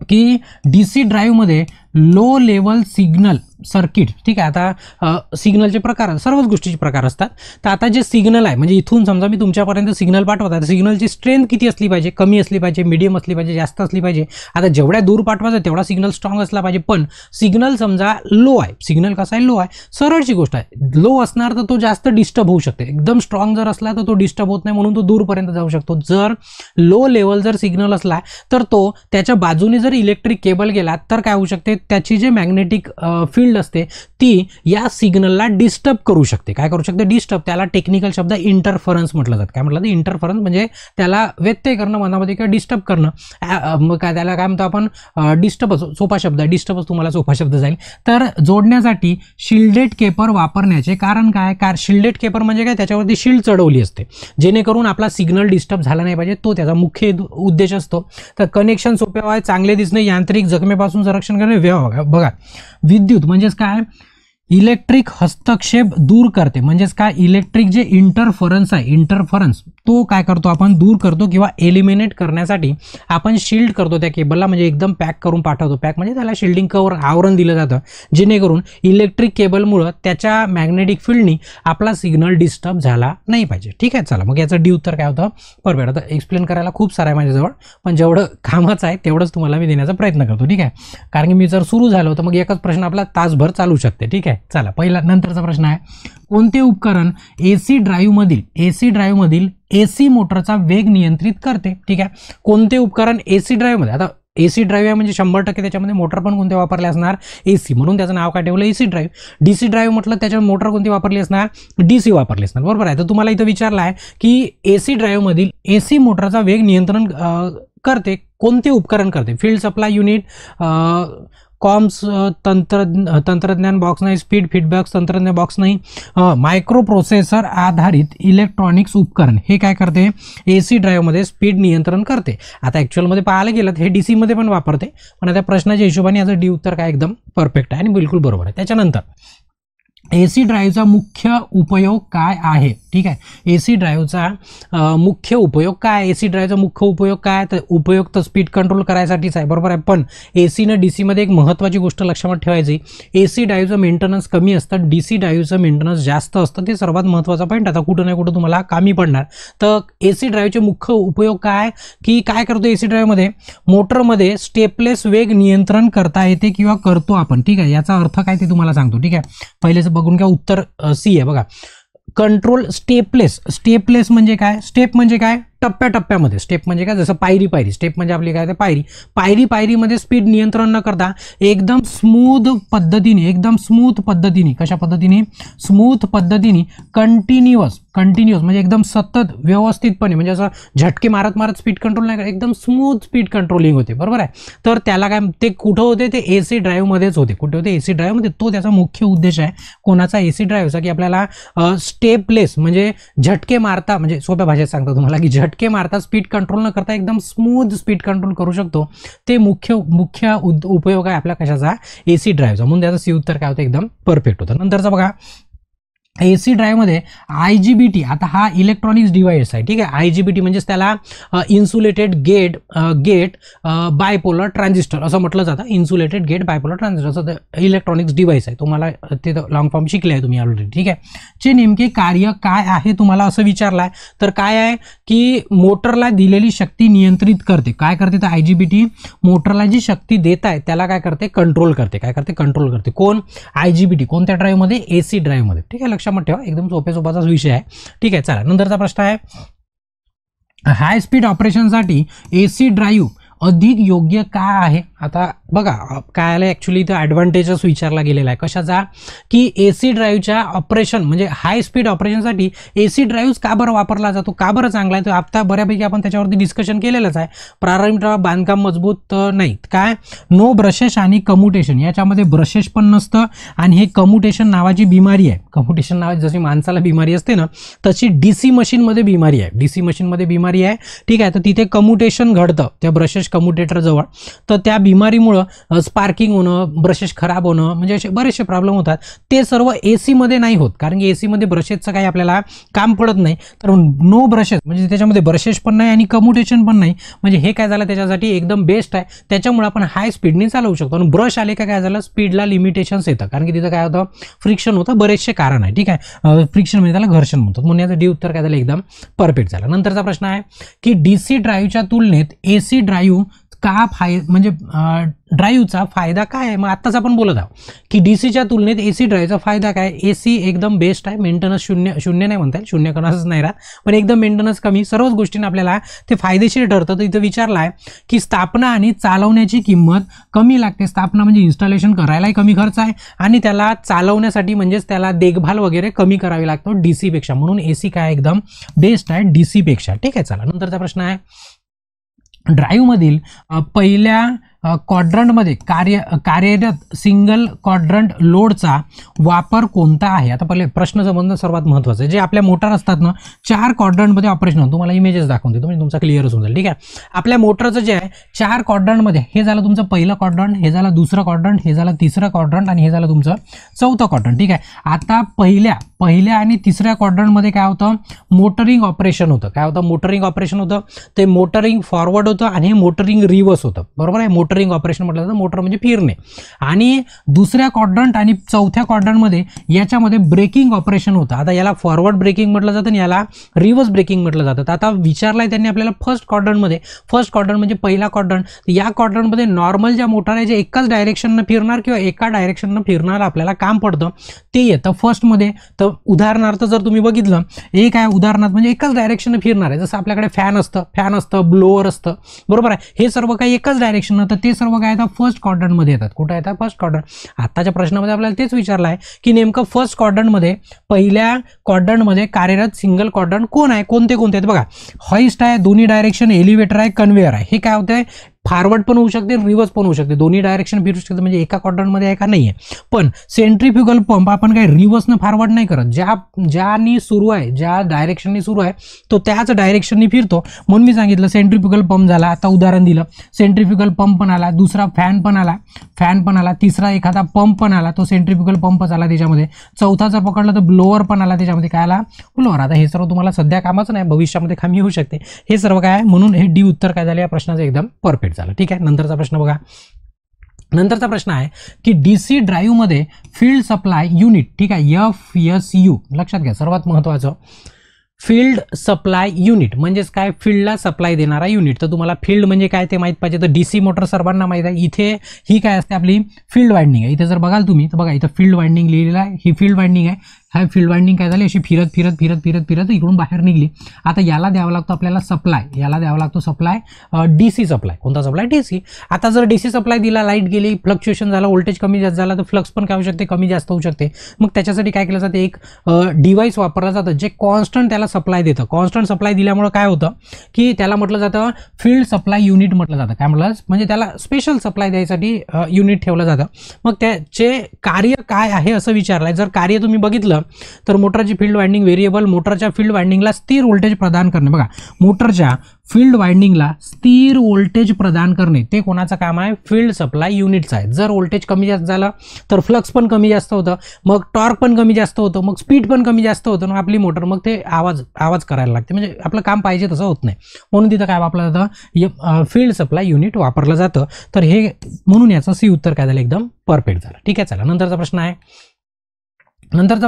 की डीसी ड्राईव्हमध्ये लो लेवल सिग्नल सर्किट. ठीक आहे, आता सिग्नलचे प्रकार, सर्वच गोष्टीचे प्रकार असतात. तर आता जे सिग्नल आहे, म्हणजे इथून समजा मी तुमच्यापर्यंत सिग्नल पाठवत आहे, सिग्नलची स्ट्रेंथ किती असली पाहिजे, कमी असली पाहिजे, मीडियम असली पाहिजे, जास्त असली पाहिजे. आता जेवढ्या दूर पाठवायचं तेवढा सिग्नल स्ट्रॉंग असला पाहिजे. पण सिग्नल समजा लो आहे, सिग्नल कसा आहे, लो आहे, सरळची गोष्ट आहे, लो असणार तर तो जास्त डिस्टर्ब होऊ शकते. एकदम स्ट्रॉंग जर असला तर तो डिस्टर्ब होत नाही, म्हणून तो दूरपर्यंत जाऊ शकतो. जर लो लेवल जर सिग्नल असला तर तो त्याच्या बाजूने जर इलेक्ट्रिक केबल गेला तर काय होऊ शकते, त्याची जे मॅग्नेटिक फील्ड असते ती या सिग्नलला डिस्टर्ब करू शकते. काय करू शकते, डिस्टर्ब. त्याला टेक्निकल शब्द इंटरफरन्स म्हटलं जातं. काय म्हटलं जातं, इंटरफरन्स म्हणजे त्याला व्यत्यय करणं मनामध्ये किंवा डिस्टर्ब करणं. मग काय त्याला काय म्हणतो आपण, डिस्टर्बच, सोपा शब्द आहे, डिस्टर्बच तुम्हाला सोपा शब्द जाईल. तर जोडण्यासाठी शिल्डेड केपर वापरण्याचे कारण काय, शिल्डेड केपर म्हणजे काय, त्याच्यावरती शिल्ड चढवली असते जेणेकरून आपला सिग्नल डिस्टर्ब झाला नाही पाहिजे, तो त्याचा मुख्य उद्देश असतो. तर कनेक्शन सोपे व्हावे, चांगले दिसणे, यांत्रिक जखमेपासून संरक्षण करणे, बघा विद्युत म्हणजेच काय, इलेक्ट्रिक हस्तक्षेप दूर करते, म्हणजेच काय, इलेक्ट्रिक जे इंटरफरन्स आहे, इंटरफरन्स तो काय करतो आपण, दूर करतो किंवा एलिमिनेट करण्यासाठी आपण शिल्ड करतो त्या केबलला, म्हणजे एकदम पॅक करून पाठवतो. पॅक म्हणजे त्याला शिल्डिंग कवर, आवरण दिलं जातं, जेणेकरून इलेक्ट्रिक केबलमुळं त्याच्या मॅग्नेटिक फील्डनी आपला सिग्नल डिस्टर्ब झाला नाही पाहिजे. ठीक आहे, चला मग याचं डी उत्तर काय होतं, परफेक्ट. आता एक्सप्लेन करायला खूप सारं आहे माझ्याजवळ, पण जेवढं कामाचं आहे तेवढंच तुम्हाला मी देण्याचा प्रयत्न करतो. ठीक आहे, कारण की मी जर सुरू झालो तर मग एकच प्रश्न आपला तासभर चालू शकते. ठीक आहे, चला पहिला नंतरचा प्रश्न आहे, कोणते उपकरण एसी ड्राईव्हमधील एसी मोटरचा वेग नियंत्रित करते. ठीक आहे, कोणते उपकरण एसी ड्राईव्हमध्ये, आता एसी ड्राईव्ह आहे म्हणजे 100% त्याच्यामध्ये मोटर पण कोणते वापरले असणार, एसी, म्हणून त्याचं नाव काय ठेवलं, एसी ड्राईव्ह. डीसी ड्राईव्ह म्हटलं त्याच्यावर मोटर कोणती वापरली असणार, डीसी वापरली असणार. बरोबर आहे. तर तुम्हाला इथं विचारलं आहे की एसी ड्राईव्हमधील एसी मोटरचा वेग नियंत्रण करते कोणते उपकरण करते, फील्ड सप्लाय युनिट, कॉम्स तंत्रज्ञान बॉक्स नाही, स्पीड फीडबॅक तंत्रज्ञान बॉक्स नाही, मायक्रो प्रोसेसर आधारित इलेक्ट्रॉनिक्स उपकरण हे काय करते, एसी ड्राईव्हमध्ये स्पीड नियंत्रण करते. आता ॲक्च्युअलमध्ये पाहायला गेलं तर हे डीसीमध्ये पण वापरते, पण आता प्रश्नाच्या हिशोबाने याचं डी उत्तर काय एकदम परफेक्ट आहे आणि बिलकुल बरोबर आहे. त्याच्यानंतर एसी ड्राईव्हचा मुख्य उपयोग काय आहे. ठीक आहे, एसी ड्राईव्हचा मुख्य उपयोग काय, एसी ड्राईव्हचा मुख्य उपयोग काय, तर उपयोग तर स्पीड कंट्रोल करायसाठीच आहे. बरोबर आहे, पण एसीनं डीसीमध्ये एक महत्त्वाची गोष्ट लक्षात ठेवायची, एसी ड्राईव्हचं मेंटेनन्स कमी असतं, डीसी ड्राईव्हचं मेंटेनन्स जास्त असतं. ते सर्वात महत्त्वाचा पॉईंट आता कुठं ना कुठं तुम्हाला कामी पडणार. तर एसी ड्राईव्हचे मुख्य उपयोग काय, की काय करतो एसी ड्राईव्हमध्ये, मोटरमध्ये स्टेपलेस वेग नियंत्रण करता येते किंवा करतो आपण. ठीक आहे, याचा अर्थ काय ते तुम्हाला सांगतो. ठीक आहे, पहिलेच बघून घ्या, उत्तर सी आहे बघा. कंट्रोल स्टेपलेस म्हणजे काय, स्टेप म्हणजे काय, टप्प्याटप्प्यामध्ये, स्टेप म्हणजे काय, जसं पायरी, स्टेप म्हणजे आपली काय, पायरीमध्ये स्पीड नियंत्रण न करता एकदम स्मूथ पद्धतीने कशा पद्धतीने, स्मूथ पद्धतीने कंटिन्युअस म्हणजे एकदम सतत व्यवस्थितपणे, म्हणजे असं झटके मारत स्पीड कंट्रोल नाही, एकदम स्मूथ स्पीड कंट्रोलिंग होते. बरोबर आहे. तर त्याला काय, ते कुठं होते, ते एसी ड्राईव्हमध्येच होते. कुठे होते, एसी ड्राईव्हमध्ये. तो त्याचा मुख्य उद्देश आहे कोणाचा, एसी ड्राईव्हचा, की आपल्याला स्टेपलेस म्हणजे झटके मारता, म्हणजे सोप्या भाषेत सांगतो तुम्हाला की झटके मारता स्पीड कंट्रोल न करता एकदम स्मूथ स्पीड कंट्रोल करू शकतो. ते मुख्य उपयोग आहे आपल्या कशाचा, एसी ड्राईव्हचा, म्हणून त्याचं सी उत्तर काय होतं, एकदम परफेक्ट होतं. नंतरचा बघा, एसी ड्राईव्हमध्ये IGBT, आता हा इलेक्ट्रॉनिक्स डिव्हाइस आहे. ठीक आहे, IGBT म्हणजेच त्याला इन्सुलेटेड गेट बायपोलर ट्रान्झिस्टर असं म्हटलं जातं. इन्सुलेटेड गेट बायपोलर ट्रान्झिस्टर असं इलेक्ट्रॉनिक्स डिव्हाइस आहे. तुम्हाला ते लॉंग फॉर्म शिकले आहे तुम्ही ऑलरेडी. ठीक आहे, चे नेमके कार्य काय आहे तुम्हाला असं विचारलं आहे. तर काय आहे की मोटरला दिलेली शक्ती नियंत्रित करते. काय करते तर IGBT मोटरला जी शक्ती देत आहे त्याला काय करते, कंट्रोल करते. काय करते, कंट्रोल करते. कोण, IGBT. कोणत्या ड्राईव्हमध्ये, एसी ड्राईव्हमध्ये. ठीक आहे, लक्षात ठेवा, एकदम सोप्याचाच विषय आहे. ठीक आहे, चला नंतरचा प्रश्न आहे, हाय स्पीड ऑपरेशनसाठी एसी ड्राईव्ह अधिक योग्य का आहे. आता बघा काय आलं, ॲक्च्युली इथं ॲडव्हान्टेजेस विचारला गेलेला आहे कशाचा, की एसी ड्राईव्हच्या ऑपरेशन म्हणजे हाय स्पीड ऑपरेशनसाठी एसी ड्राईव्ह का बरं वापरला जातो, का बरं चांगला आहे. तर आता बऱ्यापैकी आपण त्याच्यावरती डिस्कशन केलेलंच आहे. प्रारंभिक बांधकाम मजबूत नाही, काय, नो ब्रशेस आणि कम्युटेशन, याच्यामध्ये ब्रशेस पण नसतं आणि हे कम्युटेशन नावाची बिमारी आहे. कम्युटेशन नावाची जशी माणसाला बिमारी असते ना, तशी डीसी मशीनमध्ये बिमारी आहे. डीसी मशीनमध्ये बिमारी आहे. ठीक आहे, तर तिथे कम्युटेशन घडतं त्या ब्रशेस कम्युटेटर जवळ. तर त्या बिमारीमुळं स्पार्किंग होणं, ब्रशेस खराब होणं, म्हणजे असे बरेचसे प्रॉब्लेम होतात. ते सर्व एसीमध्ये नाही होत, कारण की एसीमध्ये ब्रशेसचं काही आपल्याला काम पडत नाही. तर नो ब्रशेस म्हणजे त्याच्यामध्ये ब्रशेस पण नाही आणि कम्युटेशन पण नाही, म्हणजे हे काय झालं त्याच्यासाठी एकदम बेस्ट आहे. त्याच्यामुळे आपण हाय स्पीडने चालवू शकतो. आणि ब्रश आले का काय झालं, स्पीडला लिमिटेशन्स येतं, कारण की तिथं काय होतं, फ्रिक्शन होतं, बरेचसे कारण आहे. ठीक आहे, फ्रिक्शन म्हणजे त्याला घर्षण म्हणतात. म्हणून याचं डी उत्तर काय झालं, एकदम परफेक्ट झालं. नंतरचा प्रश्न आहे की डीसी ड्राईव्हच्या तुलनेत एसी ड्राईव्ह का म्हणजे ड्राईव्हचा फायदा काय आहे. मग आत्ताच आपण बोलत आहोत की डीसीच्या तुलनेत एसी ड्राईव्हचा फायदा काय, एसी एकदम बेस्ट आहे. मेंटेनन्स शून्य नाही म्हणता येईल, शून्य कोणाचंच नाही राहत, पण एकदम मेंटेनन्स कमी, सर्वच गोष्टींना आपल्याला ते फायदेशीर ठरतं. तर इथं विचारलं आहे की स्थापना आणि चालवण्याची किंमत कमी लागते. स्थापना म्हणजे इन्स्टॉलेशन करायलाही कमी खर्च आहे आणि त्याला चालवण्यासाठी म्हणजेच त्याला देखभाल वगैरे कमी करावी लागतो डीसीपेक्षा. म्हणून एसी काय एकदम बेस्ट आहे डीसीपेक्षा. ठीक आहे, चला नंतरचा प्रश्न आहे, ड्राईव्हमधील पहिल्या क्वाड्रंटमध्ये कार्यरत सिंगल क्वाड्रंट लोडचा वापर कोणता आहे? आता पहिले प्रश्न समजणं सर्वात महत्त्वाचं आहे. जे आपल्या मोटार असतात ना 4 क्वाड्रंटमध्ये ऑपरेशन होतं. तुम्हाला इमेजेस दाखवून देतो म्हणजे तुमचा क्लिअरच होऊन जाईल. ठीक आहे, आपल्या मोटरचं जे आहे 4 क्वाड्रंटमध्ये, हे झालं तुमचं पहिलं क्वाड्रंट, हे झालं दुसरं क्वाड्रंट, हे झालं तिसरं क्वाड्रंट आणि हे झालं तुमचं चौथं क्वाड्रंट. ठीक आहे, आता पहिल्या आणि तिसऱ्या क्वाड्रंटमध्ये काय होतं? मोटरिंग ऑपरेशन होतं. काय होतं? मोटरिंग ऑपरेशन होतं. ते मोटरिंग फॉरवर्ड होतं आणि हे मोटरिंग रिव्हर्स होतं. बरोबर आहे, मोटरिंग ऑपरेशन म्हटलं जातं. मोटर म्हणजे फिरणे. आणि दुसऱ्या क्वाड्रंट आणि चौथ्या क्वाड्रंटमध्ये याच्यामध्ये ब्रेकिंग ऑपरेशन होतं. आता याला फॉरवर्ड ब्रेकिंग म्हटलं जातं आणि याला रिव्हर्स ब्रेकिंग म्हटलं जातं. आता विचारलाय त्यांनी आपल्याला फर्स्ट क्वाड्रंट म्हणजे पहिला क्वाड्रंट. या क्वाड्रंटमध्ये नॉर्मल ज्या मोटार आहे जे एकाच डायरेक्शननं फिरणार किंवा एका डायरेक्शननं फिरणार आपल्याला काम पडतं ते येतं फर्स्टमध्ये. तर उदाहरणार्थ जर तुम्ही बघितलं, एक आहे उदाहरणार्थ म्हणजे एकाच डायरेक्शननं फिरणार आहे. जसं आपल्याकडे फॅन असतं, ब्लोअर असतं. बरोबर आहे, हे सर्व काही एकाच डायरेक्शननं, तर ते सर्व काय येतात? फर्स्ट क्वाड्रंटमध्ये येतात. कुठं येतात? First quadrant. आताच्या प्रश्नामध्ये आपल्याला तेच विचारलं आहे की नेमकं फर्स्ट क्वाड्रंटमध्ये, पहिल्या क्वाड्रंटमध्ये कार्यरत सिंगल क्वाड्रंट कोण आहे? कोणते आहेत बघा. हॉइस्ट आहे, दोन्ही डायरेक्शन, एलिव्हेटर आहे, कन्व्हेयर आहे. हे काय होतंय? फॉरवर्ड पण होऊ शकते, रिव्हर्स पण होऊ शकते, दोन्ही डायरेक्शन फिरू शकते. म्हणजे एका क्वाड्रंटमध्ये आहे का? नाही आहे. पण सेंट्रीफ्युगल पंप आपण काय रिव्हर्सनं फॉरवर्ड नाही करत. ज्यानी सुरू आहे, ज्या डायरेक्शननी सुरू आहे तो त्याच डायरेक्शननी फिरतो. म्हणून मी सांगितलं सेंट्रीफ्युगल पंप झाला. आता उदाहरण दिलं, सेंट्रीफ्युगल पंप पण आला, दुसरा फॅन पण आला, तिसरा एखादा पंप पण आला, तो सेंट्रीफ्युगल पंपच आला त्याच्यामध्ये. चौथा जर पकडलं तर ब्लोअर पण आला त्याच्यामध्ये. काय आला? ब्लोअर. आता हे सर्व तुम्हाला सध्या कामाचं नाही, भविष्यामध्ये कामी येऊ शकते. हे सर्व काय आहे? म्हणून हे डी उत्तर काय झालं या प्रश्नाचं? एकदम परफेक्ट झालं. ठीक आहे, नंतरचा प्रश्न बघा. नंतरचा प्रश्न आहे की डीसी ड्राईव्हमध्ये फील्ड सप्लाय युनिट, ठीक आहे, FSU लक्षात घ्या, सर्वात महत्त्वाचं. फील्ड सप्लाय युनिट म्हणजेच काय? फील्डला सप्लाय देणारा युनिट. तर तुम्हाला फील्ड म्हणजे काय ते माहीत पाहिजे. तर डीसी मोटर सर्वांना माहीत आहे. इथे ही काय असते? आपली फील्ड वाइंडिंग आहे. इथे जर बघाल तुम्ही तर बघा, इथं फील्ड वाइंडिंग लिहिलेलं आहे. ही फील्ड वाइंडिंग आहे. हा फील्ड वाइंडिंग काय झाली? अशी फिरत इकडून बाहेर निघली. आता याला द्यावा लागतो आपल्याला सप्लाय. याला द्यावा लागतो सप्लाय, डीसी सप्लाय. कोणता सप्लाय? डीसी. आता जर डीसी सप्लाय दिला, लाईट गेली, फ्लक्च्युएशन झालं, व्होल्टेज कमी जास्त झाला, तर फ्लक्स पण काय होऊ शकते? कमी जास्त होऊ शकते. मग त्याच्यासाठी काय केलं जातं? एक डिव्हाइस वापरलं जातं जे कॉन्स्टंट त्याला सप्लाय देतं. कॉन्स्टंट सप्लाय दिल्यामुळे काय होतं की त्याला म्हटलं जातं फील्ड सप्लाय युनिट म्हटलं जातं. काय म्हटलं? म्हणजे त्याला स्पेशल सप्लाय द्यायसाठी युनिट ठेवलं जातं. मग त्याचे कार्य काय आहे असं विचारलंय. जर कार्य तुम्ही बघितलं तर मोटरची फील्ड वाइंडिंग व्हेरिएबल, मोटरच्या फील्ड वाइंडिंगला स्थिर व्होल्टेज प्रदान करणे. बघा, मोटरच्या फील्ड वाइंडिंगला स्थिर व्होल्टेज प्रदान करणे ते कोणाचं काम आहे? फील्ड सप्लाय युनिटचं आहे. जर व्होल्टेज कमी जास्त झालं तर फ्लक्स पण कमी जास्त होतं, मग टॉर्क पण कमी जास्त होतं, मग स्पीड पण कमी जास्त होतं, मग आपली मोटर मग ते आवाज करायला लागते. म्हणजे आपलं काम पाहिजे तसं होत नाही. म्हणून तिथं काय वापरलं जातं? फील्ड सप्लाय युनिट वापरलं जातं. तर हे म्हणून याचं सी उत्तर काय झालं? एकदम परफेक्ट झालं. ठीक आहे, चला नंतरचा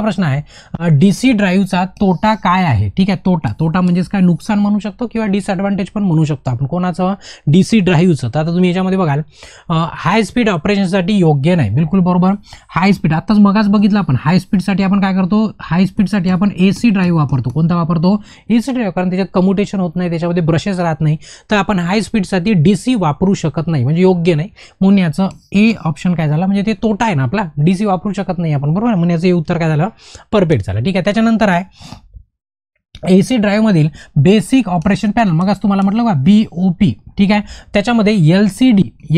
प्रश्न आहे डीसी ड्राईव्हचा तोटा काय आहे? ठीक आहे, तोटा म्हणजेच काय? नुकसान म्हणू शकतो किंवा डिसएडव्हान्टेज पण म्हणू शकतो आपण. कोणाचं? डीसी ड्राईव्हचं. तर आता तुम्ही याच्यामध्ये बघाल, हाय स्पीड ऑपरेशनसाठी योग्य नाही. बिलकुल बरोबर. हाय स्पीड आत्ताच मगाच बघितलं आपण. हाय स्पीडसाठी आपण काय करतो? हाय स्पीडसाठी आपण AC ड्राईव्ह वापरतो. कोणता वापरतो? AC drive. कारण त्याच्यात कम्युटेशन होत नाही, त्याच्यामध्ये ब्रशेस राहत नाही. तर आपण हाय स्पीडसाठी DC वापरू शकत नाही, म्हणजे योग्य नाही. म्हणून याचं ए ऑप्शन काय झाला? म्हणजे ते तोटा आहे ना आपला, DC वापरू शकत नाही आपण. बरोबर. म्हणून याचं उत्तर काय झालं? परफेक्ट झालं. ठीक आहे, त्याच्यानंतर आहे AC ड्राईव्ह मधील बेसिक ऑपरेशन पॅनल. मग तुम्हाला म्हटलं का BOP. ठीक आहे, त्याच्यामध्ये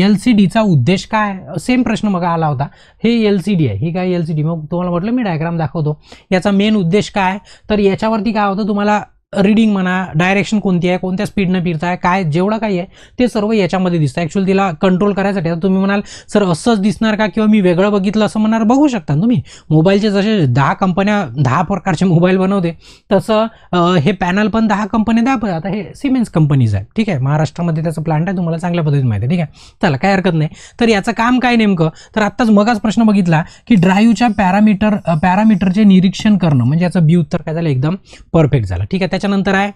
LCDचा उद्देश काय? सेम प्रश्न मग आला होता. हे LCD आहे, ही काय LCD. मग तुम्हाला म्हटलं मी डायग्राम दाखवतो. याचा मेन उद्देश काय? तर याच्यावरती काय होतं? तुम्हाला रीडिंग म्हणा, डायरेक्शन कोणती आहे, कोणत्या स्पीडनं फिरताय, काय जेवढं काही आहे ते सर्व याच्यामध्ये दिसतं. ॲक्च्युअली तिला कंट्रोल करायसाठी. आता तुम्ही म्हणाल सर असंच दिसणार का, किंवा मी वेगळं बघितलं असं म्हणणार? बघू शकता तुम्ही. मोबाईलचे जसे 10 कंपन्या 10 प्रकारचे मोबाईल बनवते, तसं हे पॅनल पण 10 कंपन्या 10. आता हे सिमेन्स कंपनीज आहे. ठीक आहे, महाराष्ट्रामध्ये त्याचं प्लांट आहे, तुम्हाला चांगल्या पद्धतीने माहिती आहे. ठीक आहे, चला काय हरकत नाही. तर याचं काम काय नेमकं? तर आत्ताच मगाच प्रश्न बघितला की ड्राईव्हच्या पॅरामीटरचे निरीक्षण करणं. म्हणजे याचं बी उत्तर काय झालं? एकदम परफेक्ट झालं. ठीक आहे, त्याच्यानंतर आहे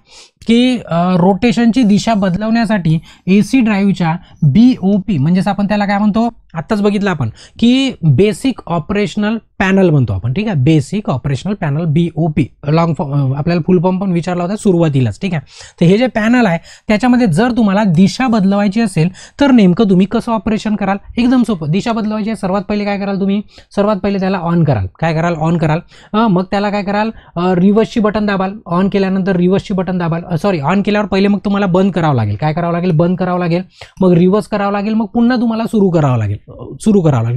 की रोटेशनची दिशा बदलवण्यासाठी AC ड्राईव्हच्या BOP म्हणजेच आपण त्याला काय म्हणतो? आत्ताच बघितलं आपण की बेसिक ऑपरेशनल पॅनल म्हणतो आपण, ठीक आहे, basic operational panel BOP, long form आपल्याला फुल फॉर्म पण विचारला होता सुरुवातीलाच, ठीक आहे. तर हे जे पॅनल आहे त्याच्यामध्ये जर तुम्हाला दिशा बदलवायची असेल तर नेमकं तुम्ही कसं ऑपरेशन कराल? एकदम सोपं. दिशा बदलवायची आहे, सर्वात पहिले काय कराल तुम्ही? सर्वात पहिले त्याला ऑन कराल. काय कराल? ऑन कराल. मग त्याला काय कराल? रिव्हर्सची बटन दाबाल. ऑन केल्यानंतर रिव्हर्सची बटन दाबाल. सॉरी, ऑन केल्यावर पहिले मग तुम्हाला बंद करावं लागेल. काय करावं लागेल? बंद करावं लागेल. मग रिव्हर्स करावं लागेल. मग पुन्हा तुम्हाला सुरू करावं लागेल.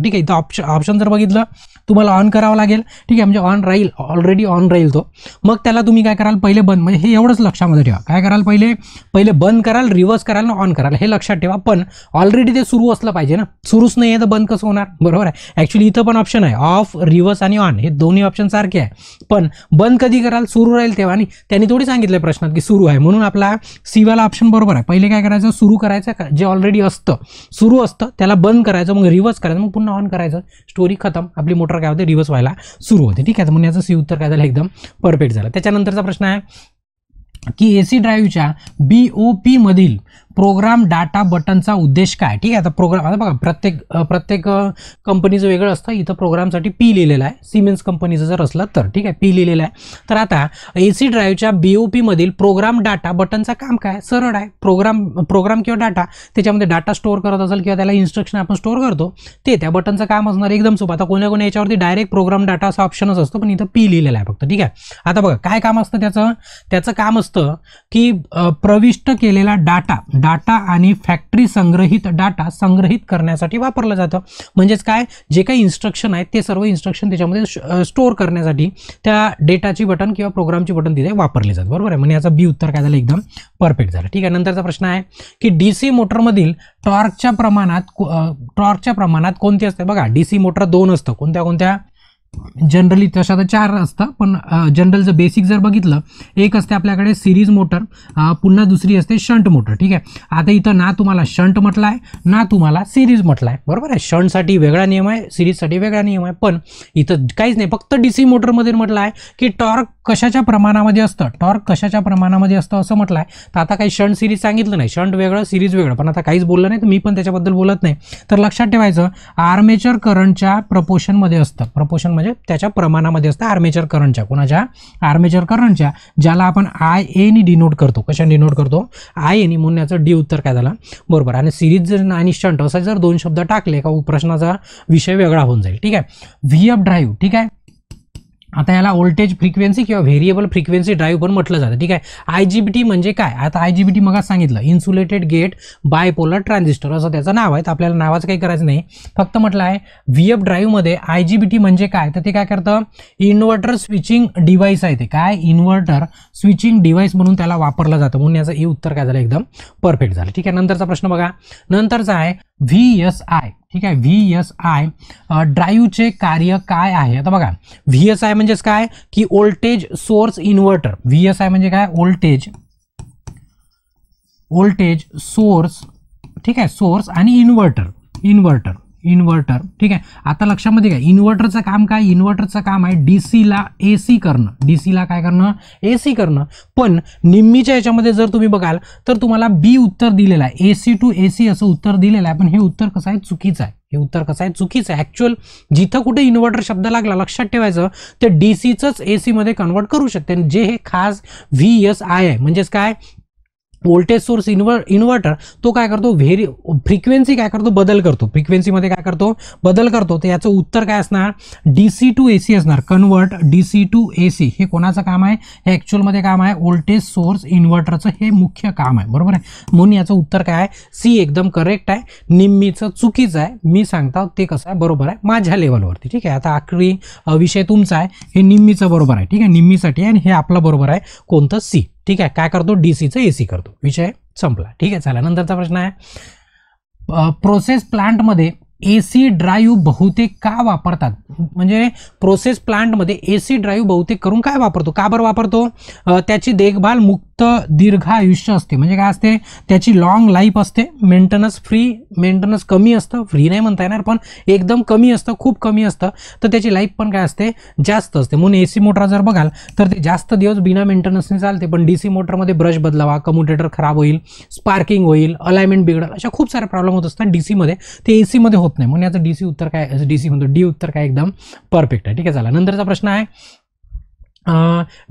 ठीक आहे. इथं ऑप्शन जर बघितलं तुम्हाला ऑन करावं लागेल, ठीक आहे, म्हणजे ऑन राहील, ऑलरेडी ऑन राहील तो. मग त्याला तुम्ही काय कराल? पहिले बंद, म्हणजे हे एवढंच लक्षामध्ये ठेवा. काय कराल? पहिले बंद कराल, रिव्हर्स कराल, ऑन कराल, हे लक्षात ठेवा. पण ऑलरेडी ते सुरू असलं पाहिजे ना, सुरूच नाही आहे तर बंद कसं होणार? बरोबर आहे. ॲक्च्युली इथं पण ऑप्शन आहे ऑफ, रिव्हर्स आणि ऑन, हे दोन्ही ऑप्शन सारखे आहे. पण बंद कधी कराल? सुरू राहील तेव्हा. आणि त्यांनी थोडी सांगितलं प्रश्नात की सुरू आहे, म्हणून आपला सी वाला ऑप्शन बरोबर आहे. पहिले काय करायचं? सुरू करायचं, जे ऑलरेडी असतं सुरू असतं त्याला बंद करायचं, मग रिव्हर्स करायचं, मग पुन्हा ऑन करायचं. स्टोरी खतम. आपली मोटर काय होते? रिव्हर्स व्हायला सुरू होते, ठीक आहे. म्हणून याचं सी उत्तर काय झालं? एकदम परफेक्ट झालं. त्याच्यानंतरचा प्रश्न आहे की AC ड्राईव्हच्या BOP मधील प्रोग्राम डाटा बटनचा उद्देश काय? ठीक आहे. आता प्रोग्राम, आता बघा प्रत्येक कंपनीचं वेगळं असतं. इथं प्रोग्रामसाठी P लिहिलेलं आहे. सिमेन्स कंपनीचं जर असलं तर, ठीक आहे, P लिहिलेलं आहे. तर आता AC ड्राईव्हच्या BOP मधील प्रोग्राम डाटा बटनचं काम काय? सरळ आहे. प्रोग्राम किंवा डाटा, त्याच्यामध्ये डाटा स्टोअर करत असेल किंवा त्याला इन्स्ट्रक्शन आपण स्टोअर करतो, ते त्या बटनचं काम असणार. एकदम सोपं. आता कोण्या याच्यावरती डायरेक्ट प्रोग्राम डाटा असा ऑप्शनच असतो, पण इथं P लिहिलेला आहे फक्त, ठीक आहे. आता बघा काय काम असतं त्याचं काम असतं की प्रविष्ट केलेला डाटा आणि फॅक्टरी संग्रहित डाटा संग्रहित करण्यासाठी वापरलं जातं. म्हणजेच काय? जे काही इन्स्ट्रक्शन आहेत ते सर्व इन्स्ट्रक्शन त्याच्यामध्ये स्टोअर करण्यासाठी त्या डेटाची बटन किंवा प्रोग्रामची बटन तिथे वापरले जातात. बरोबर आहे. म्हणजे याचं बी उत्तर काय झालं? एकदम परफेक्ट झालं, ठीक आहे. नंतरचा प्रश्न आहे की DC मोटरमधील टॉर्कच्या प्रमाणात कोणते असते? बघा, DC मोटर 2 असतं. कोणत्या? जनरली तशा तर 4 असतं, पण जनरलचं बेसिक जर बघितलं, एक असते आपल्याकडे सिरीज मोटर, पुन्हा दुसरी असते शंट मोटर, ठीक आहे. आता इथं ना तुम्हाला शंट म्हटलं आहे ना तुम्हाला सिरीज म्हटलं आहे, बरोबर आहे. शंटसाठी वेगळा नियम आहे, सिरीजसाठी वेगळा नियम आहे. पण इथं काहीच नाही, फक्त DC मोटरमध्ये म्हटलं आहे की टॉर्क कशाच्या प्रमाणामध्ये असतं असं म्हटलं आहे. तर आता काही शंट सिरीज सांगितलं नाही, शंट वेगळं सिरीज वेगळं, पण आता काहीच बोललं नाही तर मी पण त्याच्याबद्दल बोलत नाही. तर लक्षात ठेवायचं, आर्मेचर करंटच्या प्रपोर्शनमध्ये असतं. प्रपोर्शन म्हणजे त्याच्या प्रमाणामध्ये असतं आर्मेचर करंटच्या. कोणाच्या? आर्मेचर करंटच्या, ज्याला आपण IA नी डिनोट करतो. कशाने डिनोट करतो? IA नी. म्हणून याचं डी उत्तर काय झालं? बरोबर. आणि सिरीज आणि शंट असं जर 2 शब्द टाकले का प्रश्नाचा विषय वेगळा होऊन जाईल, ठीक आहे. VF ड्राईव्ह, ठीक आहे. आता याला व्होल्टेज फ्रिक्वेन्सी किंवा व्हेरिएबल फ्रिक्वेन्सी ड्राईव्ह पण म्हटलं जातं, ठीक आहे. IGBT म्हणजे काय? आता IGBT मग सांगितलं, इन्सुलेटेड गेट बायपोलर ट्रान्झिस्टर, असं त्याचं नाव आहे. तर आपल्याला नावाचं काही करायचं नाही, फक्त म्हटलं आहे VF ड्राईव्हमध्ये IGBT म्हणजे काय? तर ते काय करतं? इन्व्हर्टर स्विचिंग डिव्हाइस आहे. ते काय? इन्व्हर्टर स्विचिंग डिव्हाइस म्हणून त्याला वापरलं जातं. म्हणून याचं हे उत्तर काय झालं? एकदम परफेक्ट झालं, ठीक आहे. नंतरचा प्रश्न बघा. नंतरचा आहे VSI, ठीक आहे. VSI ड्राईव्हचे कार्य काय आहे? आता बघा, VSI म्हणजेच काय की व्होल्टेज सोर्स इन्व्हर्टर. VSI म्हणजे काय? व्होल्टेज सोर्स, ठीक आहे, सोर्स आणि इन्व्हर्टर, ठीक आहे. आता लक्षामध्ये काय? इन्व्हर्टरचं काम काय? इन्व्हर्टरचं काम आहे DC ला AC करणं. DC ला काय करणं? AC करणं. पण निम्मीच्या याच्यामध्ये जर तुम्ही बघाल तर तुम्हाला B उत्तर दिलेलं आहे, AC to AC असं उत्तर दिलेलं आहे. पण हे उत्तर कसं आहे? चुकीचं आहे. ऍक्च्युअल जिथं कुठे इन्व्हर्टर शब्द लागला, लक्षात ठेवायचं, ते DCचंच AC मध्ये कन्वर्ट करू शकते. जे हे खास VSI आहे, म्हणजेच काय? व्होल्टेज सोर्स इन्व्हर्टर तो काय करतो? फ्रिक्वेन्सी काय करतो? बदल करतो. फ्रिक्वेन्सीमध्ये काय करतो? बदल करतो. तर याचं उत्तर काय असणार? DC to AC असणार. कन्वर्ट DC to AC हे कोणाचं काम आहे? हे ॲक्च्युअलमध्ये काम आहे व्होल्टेज सोर्स इन्व्हर्टरचं, हे मुख्य काम आहे, बरोबर आहे. म्हणून याचं उत्तर काय आहे? C एकदम करेक्ट आहे. निम्मीचं चुकीचं आहे. मी सांगतो ते कसं आहे? बरोबर आहे माझ्या लेवलवरती, ठीक आहे. आता आखरी विषय तुमचा आहे, हे निम्मीचं बरोबर आहे, ठीक आहे, निम्मीसाठी आहे. आणि हे आपलं बरोबर आहे कोणतं? C, ठीक आहे. काय करतो? DCचं AC करतो. विषय संपला, ठीक आहे. चला, नंतरचा प्रश्न आहे, प्रोसेस प्लांटमध्ये AC ड्राईव्ह बहुतेक का वापरतात? म्हणजे प्रोसेस प्लांटमध्ये AC ड्राईव्ह बहुतेक करून काय वापरतो? का बरं वापरतो? त्याची देखभाल मुक्त दीर्घ आयुष्य असते. म्हणजे काय असते? त्याची लॉंग लाईफ असते. मेंटेनन्स कमी असतं, फ्री नाही म्हणता येणार, पण एकदम कमी असतं, खूप कमी असतं. तर त्याची लाईफ पण काय असते? जास्त असते. म्हणून AC मोटर जर बघाल तर ते जास्त दिवस बिना मेंटेनन्सने चालते. पण DC मोटरमध्ये ब्रश बदलावा, कम्युटेटर खराब होईल, स्पार्किंग होईल, अलाइनमेंट बिघडेल, अशा खूप सारे प्रॉब्लेम होत असतात DC मध्ये. ते AC मध्ये होत नाही. म्हणून याचं DC उत्तर काय, DC म्हणतो D उत्तर काय एकदम परफेक्ट आहे. ठीक आहे, चला नंतरचा प्रश्न आहे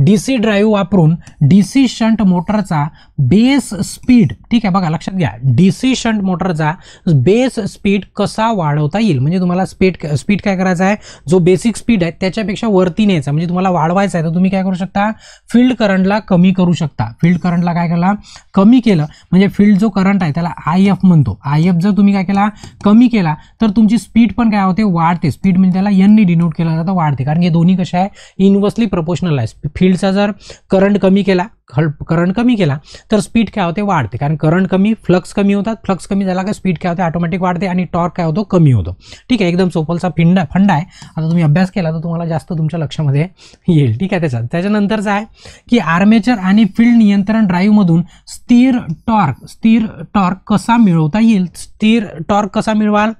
DC ड्राईव्ह वापरून DC शंट मोटरचा बेस स्पीड, ठीक आहे बघा लक्षात घ्या, DC शंट मोटरचा बेस स्पीड कसा वाढवता येईल. म्हणजे तुम्हाला स्पीड काय करायचा आहे, जो बेसिक स्पीड आहे त्याच्यापेक्षा वरती न्यायचा, म्हणजे तुम्हाला वाढवायचा आहे तर तुम्ही काय करू शकता, फील्ड करंटला कमी करू शकता. फील्ड करंटला काय केला, कमी केलं म्हणजे फील्ड जो करंट आहे त्याला IF म्हणतो. IF जर तुम्ही काय केला, कमी केला तर तुमची स्पीड पण काय होते, वाढते. स्पीड म्हणजे त्याला N ने डिनोट केला जातं, वाढते. कारण हे दोन्ही कशा आहे, इनव्हर्सली प्रोपोर्शनल आहे. फील्डचा जर करंट कमी केला तर स्पीड काय होते, वाढते. कारण करंट कमी, फ्लक्स कमी होतात, फ्लक्स कमी झाला का स्पीड काय होते, ऑटोमॅटिक वाढते आणि टॉर्क काय होतो, कमी होतो. ठीक आहे, एकदम सोपलचा फंडा आहे. आता तुम्ही अभ्यास केला तर तुम्हाला जास्त तुमच्या लक्षामध्ये येईल. ठीक आहे, त्याच्यानंतरचं आहे की आर्मेचर आणि फील्ड नियंत्रण ड्राईव्ह मधून स्थिर टॉर्क कसा मिळवता येईल. स्थिर टॉर्क कसा मिळवाल,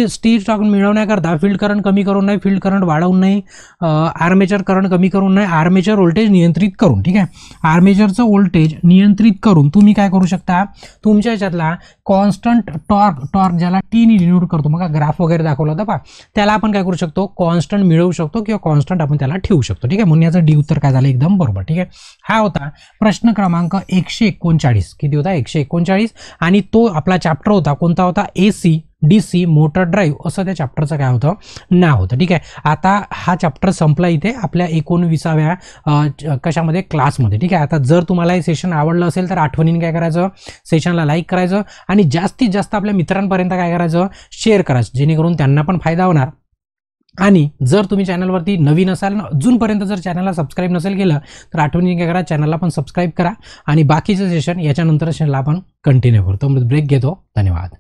स्थिर टॉर्क मिळवण्याकरता फील्ड करंट कमी करून नाही, फील्ड करंट वाढवून नाही, आर्मेचर करंट कमी करून नाही, आर्मेचर व्होल्टेज नियंत्रित करून. ठीक आहे, आर्मेचरचं व्होल्टेज नियंत्रित करून तुम्ही काय करू शकता, तुमच्या ह्याच्यातला कॉन्स्टंट टॉर्क ज्याला T ने डिनोट करतो, मग ग्राफ वगैरे दाखवला होता पहा, त्याला आपण काय करू शकतो, कॉन्स्टंट मिळवू शकतो किंवा कॉन्स्टंट आपण त्याला ठेवू शकतो. ठीक आहे, म्हणून याचं D उत्तर काय झालं, एकदम बरोबर. ठीक आहे, हा होता प्रश्न क्रमांक 139. किती होता, 139. आणि तो आपला चॅप्टर होता, कोणता होता, AC DC मोटर ड्राईव्ह असं त्या चॅप्टरचं काय होतं, नाव होतं. ठीक आहे, आता हा चॅप्टर संपला इथे आपल्या 19व्या कशामध्ये, क्लासमध्ये. ठीक आहे, आता जर तुम्हाला हे सेशन आवडलं असेल तर आठवणीने काय करायचं, सेशनला लाईक करायचं आणि जास्तीत जास्त आपल्या मित्रांपर्यंत काय करायचं, शेअर करायचं, जेणेकरून त्यांना पण फायदा होणार. आणि जर तुम्ही चॅनलवरती नवीन असाल, अजूनपर्यंत जर चॅनलला सबस्क्राईब नसेल केलं तर आठवणीने काय करा, चॅनलला पण सबस्क्राईब करा. आणि बाकीचं सेशन याच्यानंतर सेशनला आपण कंटिन्यू करतो. ब्रेक घेतो. धन्यवाद.